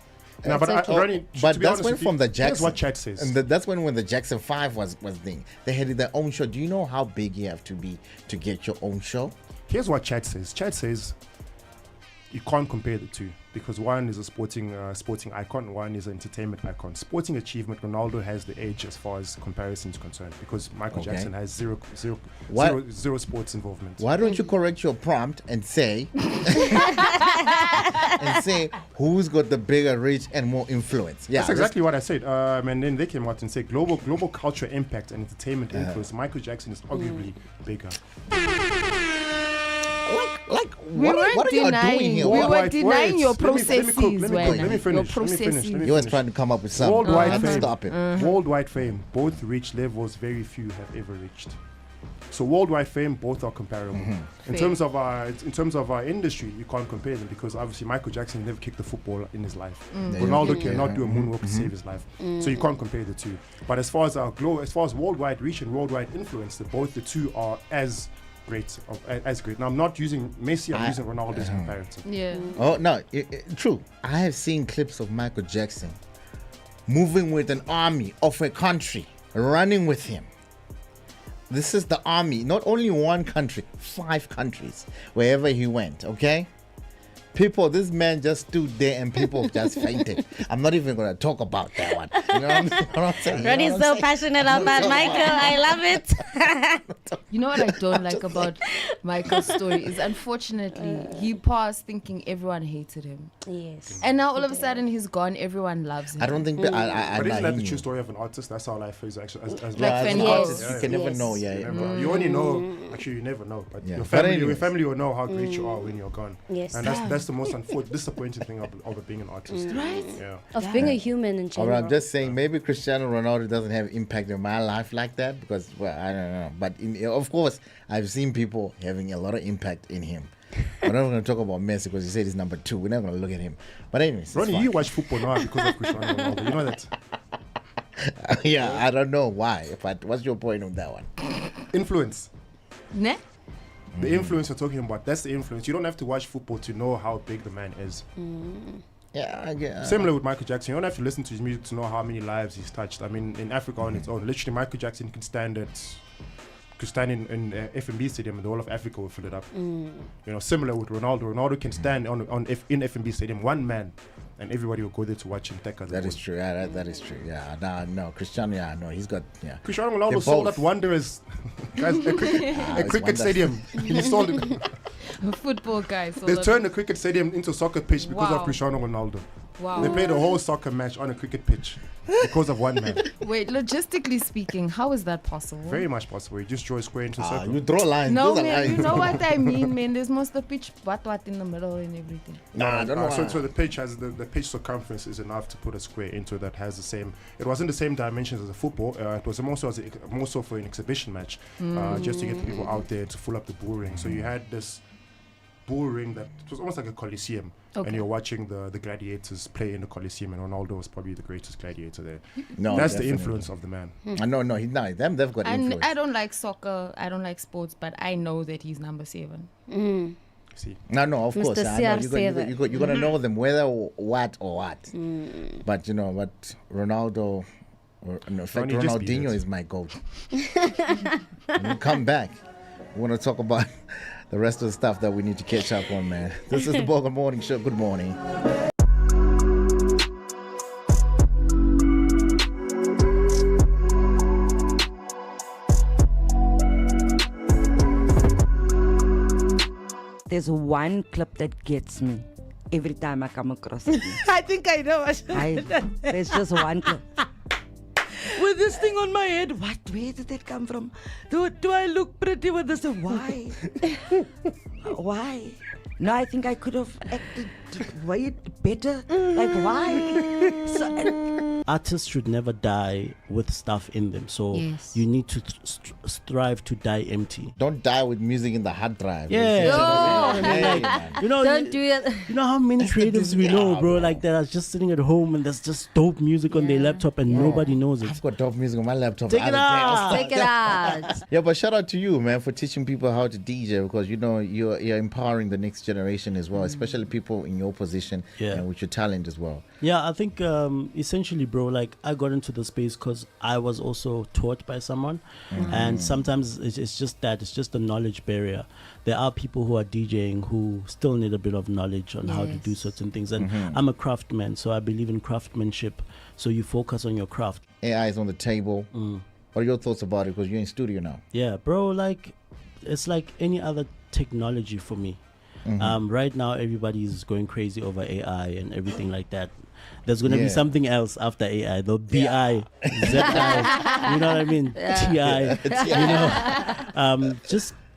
No, It's but okay. Ronnie, But to be that's honest when with from you, the that's Jackson. what Chad says. And that's when the Jackson 5 was thing. They had their own show. Do you know how big you have to be to get your own show? Here's what Chad says. Chad says you can't compare the two because one is a sporting icon, one is an entertainment icon. Sporting achievement, Ronaldo has the edge as far as comparison is concerned because Michael Okay. Jackson has zero What- sports involvement. Why don't you correct your prompt and say who's got the bigger reach and more influence? Yeah, That's exactly what I said. And then they came out and said global culture impact and entertainment influence. Michael Jackson is arguably bigger. What are you doing here? We What- were denying your Let me processes. finish. You was trying to come up with something. Worldwide fame. Stop it. Worldwide fame. Both reach levels very few have ever reached. So worldwide fame, both are comparable. In terms of our industry, you can't compare them because obviously Michael Jackson never kicked a football in his life. Ronaldo cannot do a moonwalk to save his life. So you can't compare the two. But as far as worldwide reach and worldwide influence, both the two are as great. Now I'm not using Messi. I'm using Ronaldo as a comparative. Yeah. Oh no, true. I have seen clips of Michael Jackson moving with an army of a country, running with him. This is the army, not only one country, 5 countries, wherever he went, okay? People, this man just stood there and people just fainted. I'm not even going to talk about that one. You know what I'm saying? Ronnie's so passionate about Michael. I love it. You know what I don't like about Michael's story is unfortunately he passed thinking everyone hated him. Yes. And now all of a sudden he's gone, everyone loves him. I don't think But isn't that the true story of an artist? That's how life is actually. As an artist, you can never know. You only know. Actually, you never know. But Yeah. your But family, will know how great you are when you're gone. Yes. And that's the most disappointing thing of being an artist. Right? Yeah. Of being a human in Or general. I'm just saying, maybe Cristiano Ronaldo doesn't have impact in my life like that because, well, I don't know. But of course, I've seen people having a lot of impact in him. We're not going to talk about Messi because he said he's number 2. We're not going to look at him. But anyways, it's Ronnie, fine. you watch football now because of Cristiano Ronaldo. You know that. Yeah, I don't know why. But what's your point on that one? Influence. Ne? The influence you're talking about, that's the influence. You don't have to watch football to know how big the man is. Yeah, I get. Similar with Michael Jackson. You don't have to listen to his music to know how many lives he's touched. I mean, in Africa on its own, literally Michael Jackson can stand at could stand in FNB Stadium and the whole of Africa will fill it up. You know, similar with Ronaldo. Ronaldo can stand in FNB Stadium, one man, and everybody will go there to watch him. That is true. Yeah, that is true. Yeah, no, Cristiano. Yeah, no, he's got. Yeah, Cristiano Ronaldo sold out Wanderers, guys, a cricket stadium. He sold it. Football guys. They turned the cricket stadium into a soccer pitch because of Cristiano Ronaldo. Wow. They played a whole soccer match on a cricket pitch because of one man. Wait, logistically speaking, how is that possible? Very much possible. You just draw a square into a circle. You draw lines. No, man, you know what I mean, man. There's most of the pitch, what in the middle and everything. I don't know. So the pitch has the pitch circumference is enough to put a square into that has the same. It wasn't the same dimensions as a football. It was more so for an exhibition match, just to get people out there to fill up the bull ring. So you had this bull ring that it was almost like a coliseum, and you're watching the gladiators play in the coliseum, and Ronaldo was probably the greatest gladiator there. No, that's definitely. the influence of the man. They've got influence. I don't like soccer, I don't like sports, but I know that he's number 7. See, no, of Mr. course, I know. CR7. You're gonna know them whether or what. But you know what, Ronaldo. In fact, Ronaldinho is my goat. When we come back, we want to talk about the rest of the stuff that we need to catch up on, man. This is the Bogart Morning Show. Good morning. There's one clip that gets me every time I come across it. I think I know. There's just one clip. With this thing on my head, where did that come from? Do I look pretty with this? Why? Why? No, I think I could have acted way better. Like, why? Artists should never die with stuff in them. So you need to strive to die empty. Don't die with music in the hard drive. You know, Don't do it. You know how many creatives we know, bro, like that are just sitting at home and there's just dope music on their laptop and nobody knows it. I've got dope music on my laptop. Take it out. Take it out. Yeah, but shout out to you, man, for teaching people how to DJ, because you know you're empowering the next generation as well, especially people in your position and with your talent as well. Yeah, I think essentially, bro, like I got into the space because I was also taught by someone, and sometimes it's just the knowledge barrier. There are people who are DJing who still need a bit of knowledge on how to do certain things, and I'm a craftsman, so I believe in craftsmanship. So you focus on your craft. AI is on the table. What are your thoughts about it? Because you're in studio now. Yeah, bro, like it's like any other technology for me. Right now, everybody is going crazy over AI and everything like that. There's going to be something else after AI. The BI, ZI, you know what I mean? TI, you know.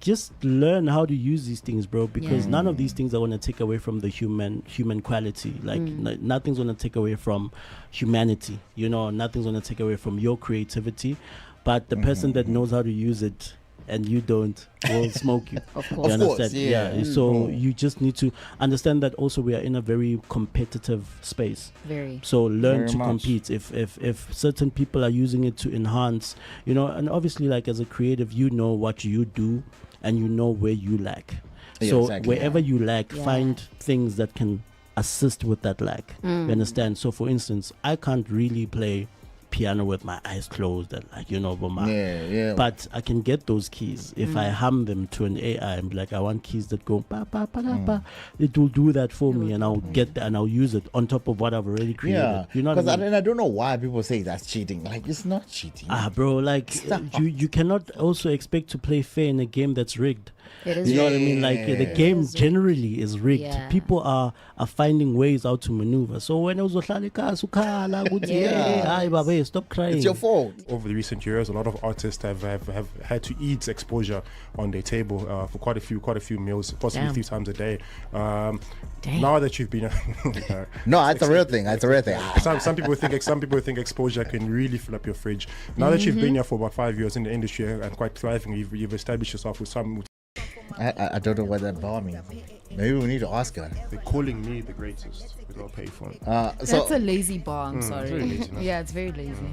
Just learn how to use these things, bro, because none of these things are going to take away from the human quality. Like nothing's going to take away from humanity. You know, nothing's going to take away from your creativity. But the person that knows how to use it and you don't will smoke you. Of You understand? Yeah. So you just need to understand that also we are in a very competitive space. Very. So learn Very to much. compete. If certain people are using it to enhance, you know, and obviously like as a creative, you know what you do and you know where you lack. Yeah, So exactly. wherever you lack, find things that can assist with that lack. You understand? So for instance, I can't really play piano with my eyes closed and like, you know, but I can get those keys if I hum them to an AI and be like, I want keys that go pa pa pa pa pa. It will do that for me, and I'll get that and I'll use it on top of what I've already created. Yeah, You know what I mean? I don't know why people say that's cheating. like, it's not cheating. Bro, like you cannot also expect to play fair in a game that's rigged. It is You know what I mean? Like the game generally is rigged. Yeah. People are finding ways out to maneuver. So when I was stop crying. It's your fault. Over the recent years, a lot of artists have had to eat exposure on their table for quite a few meals, possibly 3 times a day. Now that you've been, No, it's a real thing. It's a real thing. some people think exposure can really fill up your fridge. Now that you've been here for about 5 years in the industry and quite thriving, you've established yourself with some. I don't know what that bar means. Maybe we need to ask her. They're calling me the greatest. We'll pay for it. That's a lazy bar. I'm sorry. It's very lazy, no? Yeah, it's very lazy.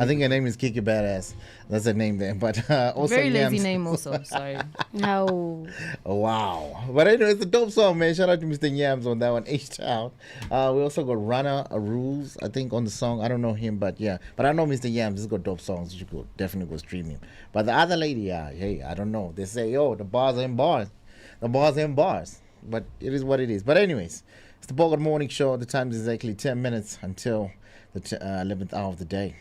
I think her name is Kiki Badass. That's her name there. But also very Yams. lazy name also. Sorry. No. Oh, wow. But anyway, it's a dope song, man. Shout out to Mr. Yams on that one. H-Town. We also got Runner Rules, I think, on the song. I don't know him, but yeah. But I know Mr. Yams. He's got dope songs. You should definitely go stream him. But the other lady, hey, I don't know. They say, the bars are in bars. The bars are in bars. But it is what it is. But anyways, it's the Bogart Morning Show. The time is exactly 10 minutes until the 11th hour of the day.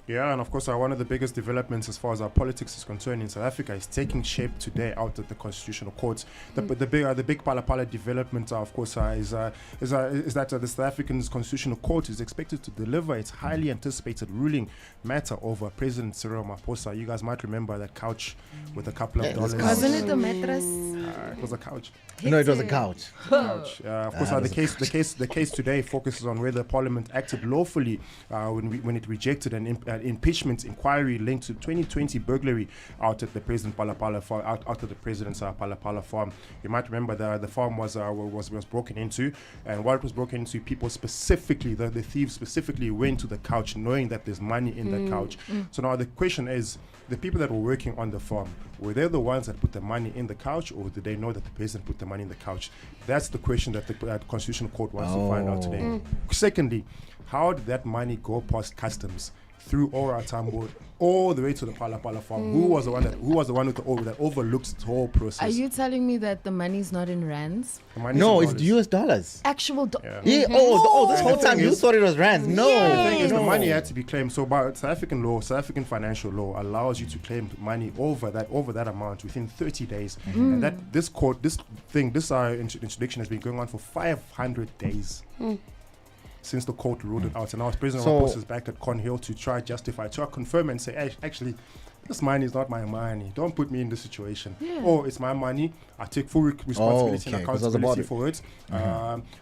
Yeah, and of course, one of the biggest developments as far as our politics is concerned in South Africa is taking shape today out at the Constitutional Court. The big pala development, of course, is that the South African Constitutional Court is expected to deliver its highly anticipated ruling matter over President Cyril Ramaphosa. You guys might remember that couch with a couple of dollars. Wasn't it a mattress? It was a couch. No, it was a couch. Of course, the case today focuses on whether Parliament acted lawfully when it rejected an impeachment inquiry linked to 2020 burglary out at the President's Palapala farm. You might remember the farm was broken into, and while it was broken into, people specifically, the thieves specifically went to the couch knowing that there's money in the couch. So now the question is, the people that were working on the farm, were they the ones that put the money in the couch, or did they know that the president put the money in the couch? That's the question that the Constitutional Court wants to find out today. Secondly, how did that money go past customs through Ora Tambo all the way to the Palapala farm? Who was the one that overlooks the whole process? Are you telling me that the money's not in rands? No, it's US dollars. Actual Yeah. This whole time you thought it was rands. No. The thing is, the money had to be claimed. So by South African law, South African financial law allows you to claim money over that amount within 30 days. And that this introduction has been going on for 500 days. Since the court ruled it out, and now President Ramaphosa is back at Cornhill to try to confirm and say, actually, this money is not my money. Don't put me in this situation. Or it's my money. I take full responsibility and accountability for it.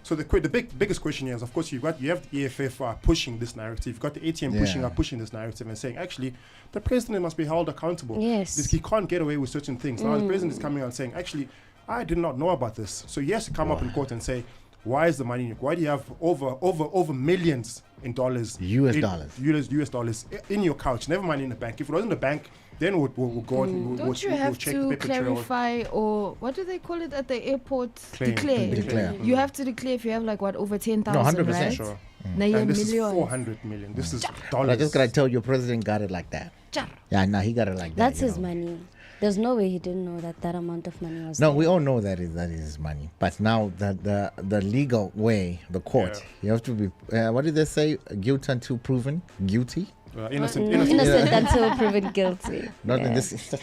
So the biggest question here is, of course, you have the EFF pushing this narrative. You've got the ATM pushing this narrative and saying, actually, the president must be held accountable. He can't get away with certain things. Now the president is coming out saying, actually, I did not know about this. So he has to come up in court and say, why is the money? Why do you have over millions in dollars? US dollars in your couch? Never mind in the bank. If it was in the bank, then we'll go. Don't you have to clarify, or what do they call it at the airport? Declare. You have to declare if you have over 10,000. No, 100% right? sure. And this is 400 million. This is dollars. I just gotta tell you, President got it like that. Yeah, no, he got it like that. That's his money. There's no way he didn't know that amount of money was No, there. we all know that is his money. But now the legal way, the court, you have to be, what did they say? Guilty until proven guilty? Innocent until proven guilty. Not in this.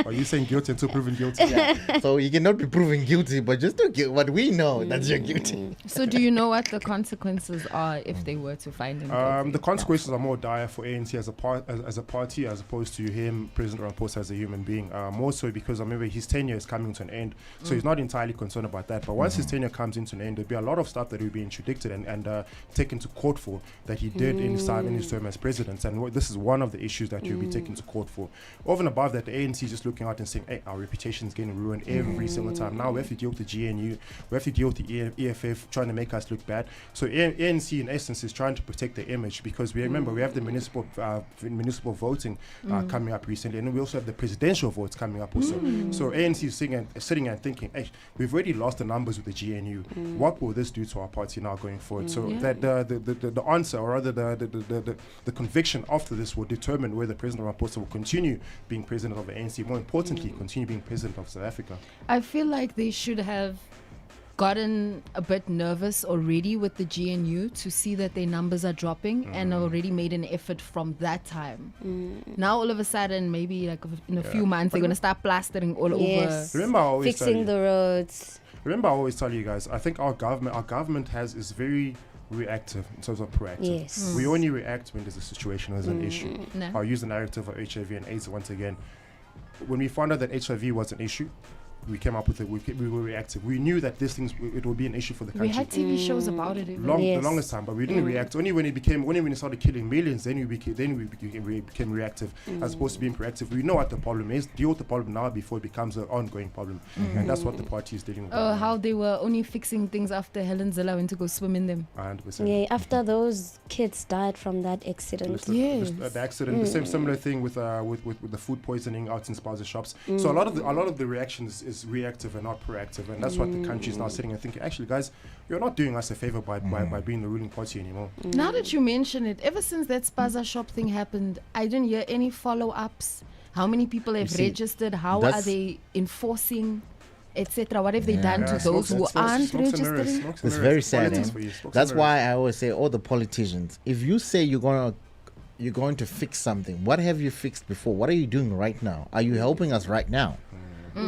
Are you saying guilty until proven guilty? Yeah. So you cannot be proven guilty, but just to what we know, that's you're guilty. So do you know what the consequences are if they were to find him guilty? The consequences are more dire for ANC as a party as opposed to him, President Ramaphosa, as a human being. More so because I remember his tenure is coming to an end, so he's not entirely concerned about that. But once his tenure comes into an end, there'll be a lot of stuff that will be interdicted and taken to court for that he did in his term as president, and this is one of the issues that you'll be taken to court for. Over and above that, the ANC is just looking out and saying, hey, our reputation is getting ruined every single time. Now we have to deal with the GNU, we have to deal with the EFF trying to make us look bad. So ANC in essence is trying to protect the image, because we remember we have the municipal voting coming up recently, and then we also have the presidential votes coming up also. So ANC is sitting and thinking, hey, we've already lost the numbers with the GNU. What will this do to our party now going forward? So that the answer, or rather the conviction after this will determine whether President Ramaphosa will continue being president of the ANC, more importantly, continue being president of South Africa. I feel like they should have gotten a bit nervous already with the GNU to see that their numbers are dropping and already made an effort from that time. Now all of a sudden, maybe in a few months, they're going to start plastering all over. Remember, I always fixing the roads. Remember, I always tell you guys, I think our government is very reactive in terms of proactive. Yes. We only react when there's a situation, there's an issue. I'll use the narrative of HIV and AIDS once again. When we found out that HIV was an issue, we came up with it. We were reactive. We knew that these things it would be an issue for the country. We had TV shows about it. The longest time, but we didn't react. Only when it started killing millions, then we became reactive, as opposed to being proactive. We know what the problem is. Deal with the problem now before it becomes an ongoing problem, and that's what the party is dealing with. How they were only fixing things after Helen Zilla went to go swim in them. 100%. Yeah, after those kids died from that accident. The accident. The same similar thing with the food poisoning out in spaza shops. So a lot of the reactions is reactive and not proactive, and that's what the country is now sitting and thinking, actually guys, you're not doing us a favor by being the ruling party anymore. Now that you mention it, ever since that spaza shop thing happened, I didn't hear any follow-ups. How many people have registered? How are they enforcing, etc.? What have they done to those who aren't registering? It's very sad. That's why I always say, all the politicians, if you say you're going to fix something, what have you fixed before? What are you doing right now? Are you helping us right now?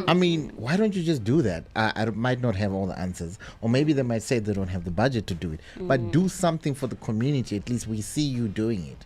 I mean, why don't you just do that? I might not have all the answers, or maybe they might say they don't have the budget to do it, but do something for the community. At least we see you doing it.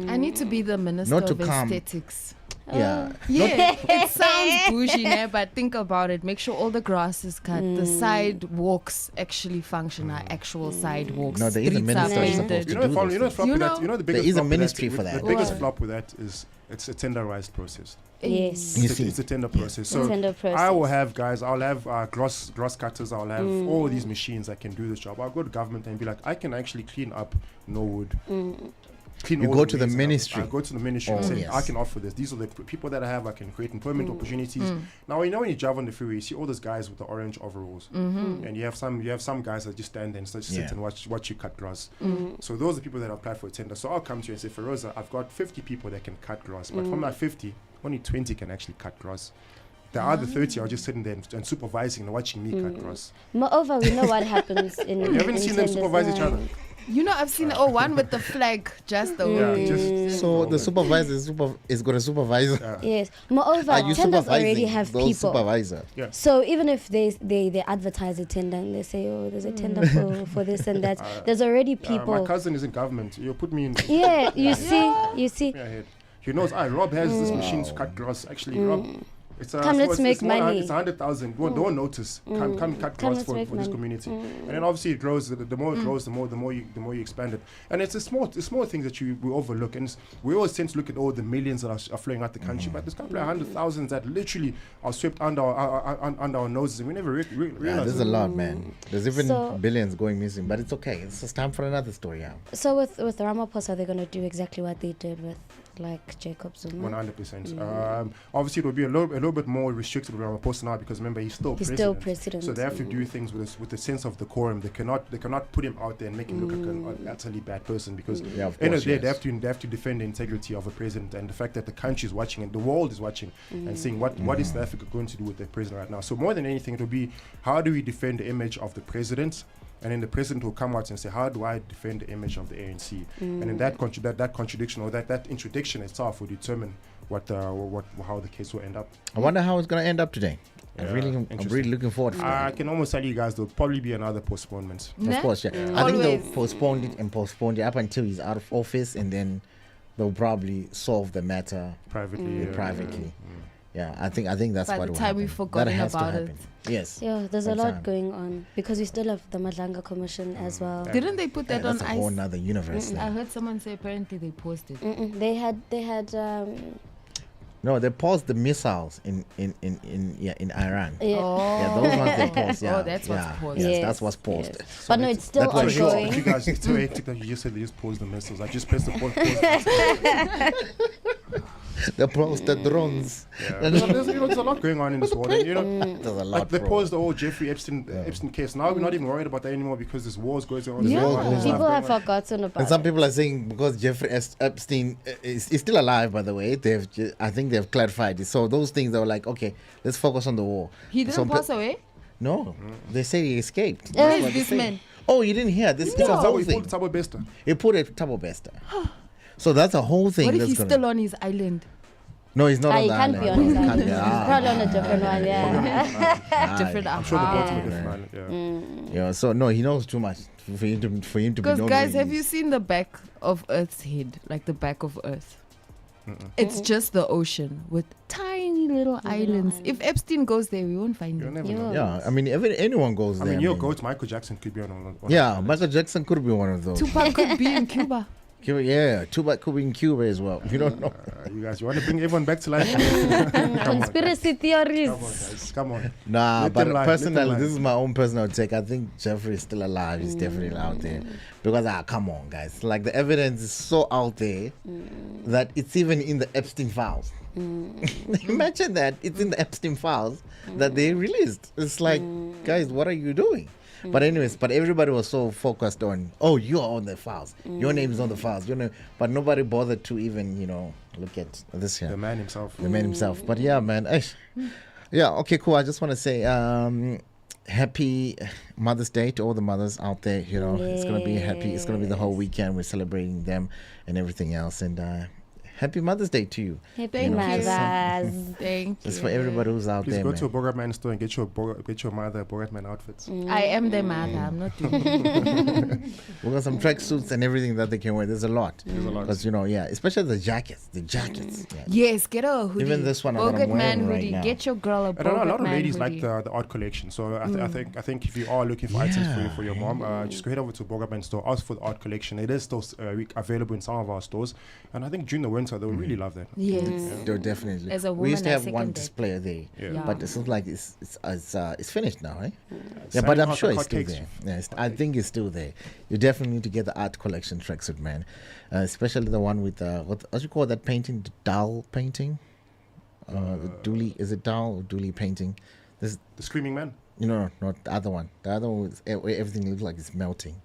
I need to be the minister of aesthetics. Yeah. It sounds bougie now, but think about it. Make sure all the grass is cut. The sidewalks actually function, are actual sidewalks. No, there is a ministry. The biggest ministry for that. The biggest flop with that is it's a tenderized process. Yes. It's a tender process. So I will have I'll have grass cutters, I'll have all these machines that can do this job. I'll go to government and be like, I can actually clean up Norwood. You go to the ministry. I go to the ministry and say, I can offer this. These are the people that I have. I can create employment opportunities. Now, when you drive on the freeway, you see all those guys with the orange overalls, and you have some guys that just stand there and sit and watch you cut grass. So those are the people that apply for a tender. So I'll come to you and say, Feroza, I've got 50 people that can cut grass, but from that 50, only 20 can actually cut grass. The other 30 are just sitting there and supervising and watching me cut grass. Moreover, we know what happens in. You haven't seen them supervise each other. You know, I've seen one with the flag, just the so the supervisor is got a supervisor. Yes. Moreover, tenders already have people. Supervisor. Yeah. So even if they advertise a tender and they say, oh, there's a tender for this and that, there's already people. My cousin is in government. You put me in. Yeah, you see. He knows. Rob has this machine to cut grass. Actually, Rob. Let's make money. It's 100,000. Don't notice. Come cut grass for this community. And then obviously it grows. The more it grows, the more you expand it. And it's a small things that we overlook. And we always tend to look at all the millions that are flowing out the country, but there's a couple of 100,000 that literally are swept under our noses, and we never realize. There's a lot, man. There's even billions going missing, but it's okay. It's just time for another story. Yeah. So with Ramaphosa, they're gonna do exactly what they did with Jacob Zuma. 100%. Obviously, it will be a little bit more restricted with Ramaphosa now, because remember he's still president. So they have to do things with a sense of decorum. They cannot put him out there and make him look like an utterly bad person, because end of the day they have to defend the integrity of a president and the fact that the country is watching and the world is watching and saying what is South Africa going to do with their president right now. So more than anything, it will be, how do we defend the image of the president? And then the president will come out and say, how do I defend the image of the ANC? And then that contradiction or that introduction itself will determine how the case will end up. I wonder how it's going to end up today. I'm really looking forward to it. I can almost tell you guys there'll probably be another postponement. Of course, yeah. I think they'll postpone it up until he's out of office, and then they'll probably solve the matter privately. Yeah, I think that's what will happen. By the time we've forgotten about it. Yes. Yeah, there's a lot going on, because we still have the Madlanga Commission as well. Didn't they put that on ice? That's a whole nother universe. I heard someone say apparently they paused it. They had. No, they paused the missiles in Iran. Yeah. Yeah, those ones they paused. Yeah. Oh, that's what's paused. Yes, that's what's paused. Yes. So but no, it's still ongoing. You guys, it's too hectic that you just said they just paused the missiles. I just pressed the pause. They paused the drones. Yeah. There's a lot going on in this world. And, there's a lot. They paused the whole Jeffrey Epstein case. Now we're not even worried about that anymore, because there's wars going on. People have forgotten about it. And some people are saying, because Jeffrey Epstein is still alive, by the way, I think they've clarified it. So those things, they were like, okay, let's focus on the war. He didn't pass away? No. They say he escaped. Where is this man? Oh, you didn't hear? This is a whole thing. He put it Thabo Bester. So that's a whole thing. What if he's still on his island? No, he's not on the island. He can't be on his island. He's probably on a different one, different I'm sure they're both on a different island, yeah, so no, he knows too much for him to be known. Because guys, have you seen the back of Earth's head? Like the back of Earth? It's just the ocean with tiny tiny little islands. If Epstein goes there, we won't find him. Yeah, I mean, anyone goes there. I mean, your goat, Michael Jackson, could be on one. Yeah, Michael Jackson could be one of those. Tupac could be in Cuba. Yeah, Tupac could be in Cuba as well. You don't know. You guys, you want to bring everyone back to life? Conspiracy theories. Come on, guys. Come on. Nah, Let but them lie, personally, this is my own personal take. I think Jeffrey is still alive. He's definitely out there. Because, come on, guys. Like, the evidence is so out there that it's even in the Epstein files. Imagine that. It's in the Epstein files that they released. It's like, guys, what are you doing? But anyways, everybody was so focused on, you're on the files. Your name is on the files. But nobody bothered to even, look at this here. The man himself. The man himself. But yeah, man. Yeah, okay, cool. I just want to say happy Mother's Day to all the mothers out there. It's going to be happy. It's going to be the whole weekend. We're celebrating them and everything else. And happy Mother's Day to you. Happy Mothers. Thank you. It's for everybody who's out Please there. Go man. to a Bogartman store and get your mother Bogartman outfits. I am the mother. I'm not doing We got some tracksuits and everything that they can wear. There's a lot. Because, especially the jackets. Yeah. Yes, get a hoodie. Even this one I'm wearing right hoodie. now. Get your girl a I don't know. A lot of ladies hoodie. like the art collection. So I think if you are looking for items for your mom, just go head over to Bogartman store. Ask for the art collection. It is still available in some of our stores, and I think during the winter they will really love that. Yes, definitely. As a woman, we used to have I one second display there, Yeah. but it seems like it's finished now, eh? Selling But I'm hot- sure it's hot still cakes. there. Yes, I think it's still there. You definitely need to get the art collection tracksuit, man. Especially the one with what you call that painting, the doll painting. The Dooley, is it doll or Dooley painting? This the Screaming Man. No, not the other one. The other one is where everything looks like it's melting.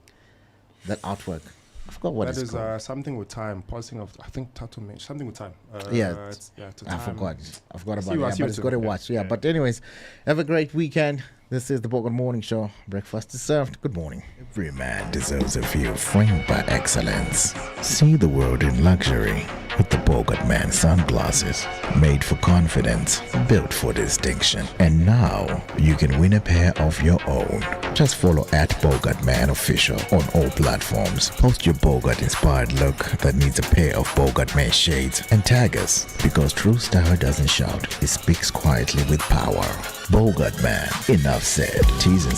That artwork. I forgot what That it's is called. something with time. Pausing of, I think Tattoo Man. Something with time. It's to I time. forgot about See it. what- Yeah, see but what it's to got to do. watch. Yeah, but anyways, have a great weekend. This is the Bogart Morning Show. Breakfast is served. Good morning. Every man deserves a view framed by excellence. See the world in luxury with the Bogartman sunglasses. Made for confidence, built for distinction. And now you can win a pair of your own. Just follow @Bogartman Official on all platforms. Post your Bogart-inspired look that needs a pair of Bogartman shades and tag us, because true style doesn't shout. It speaks quietly with power. Bogartman. Enough said. T's and C's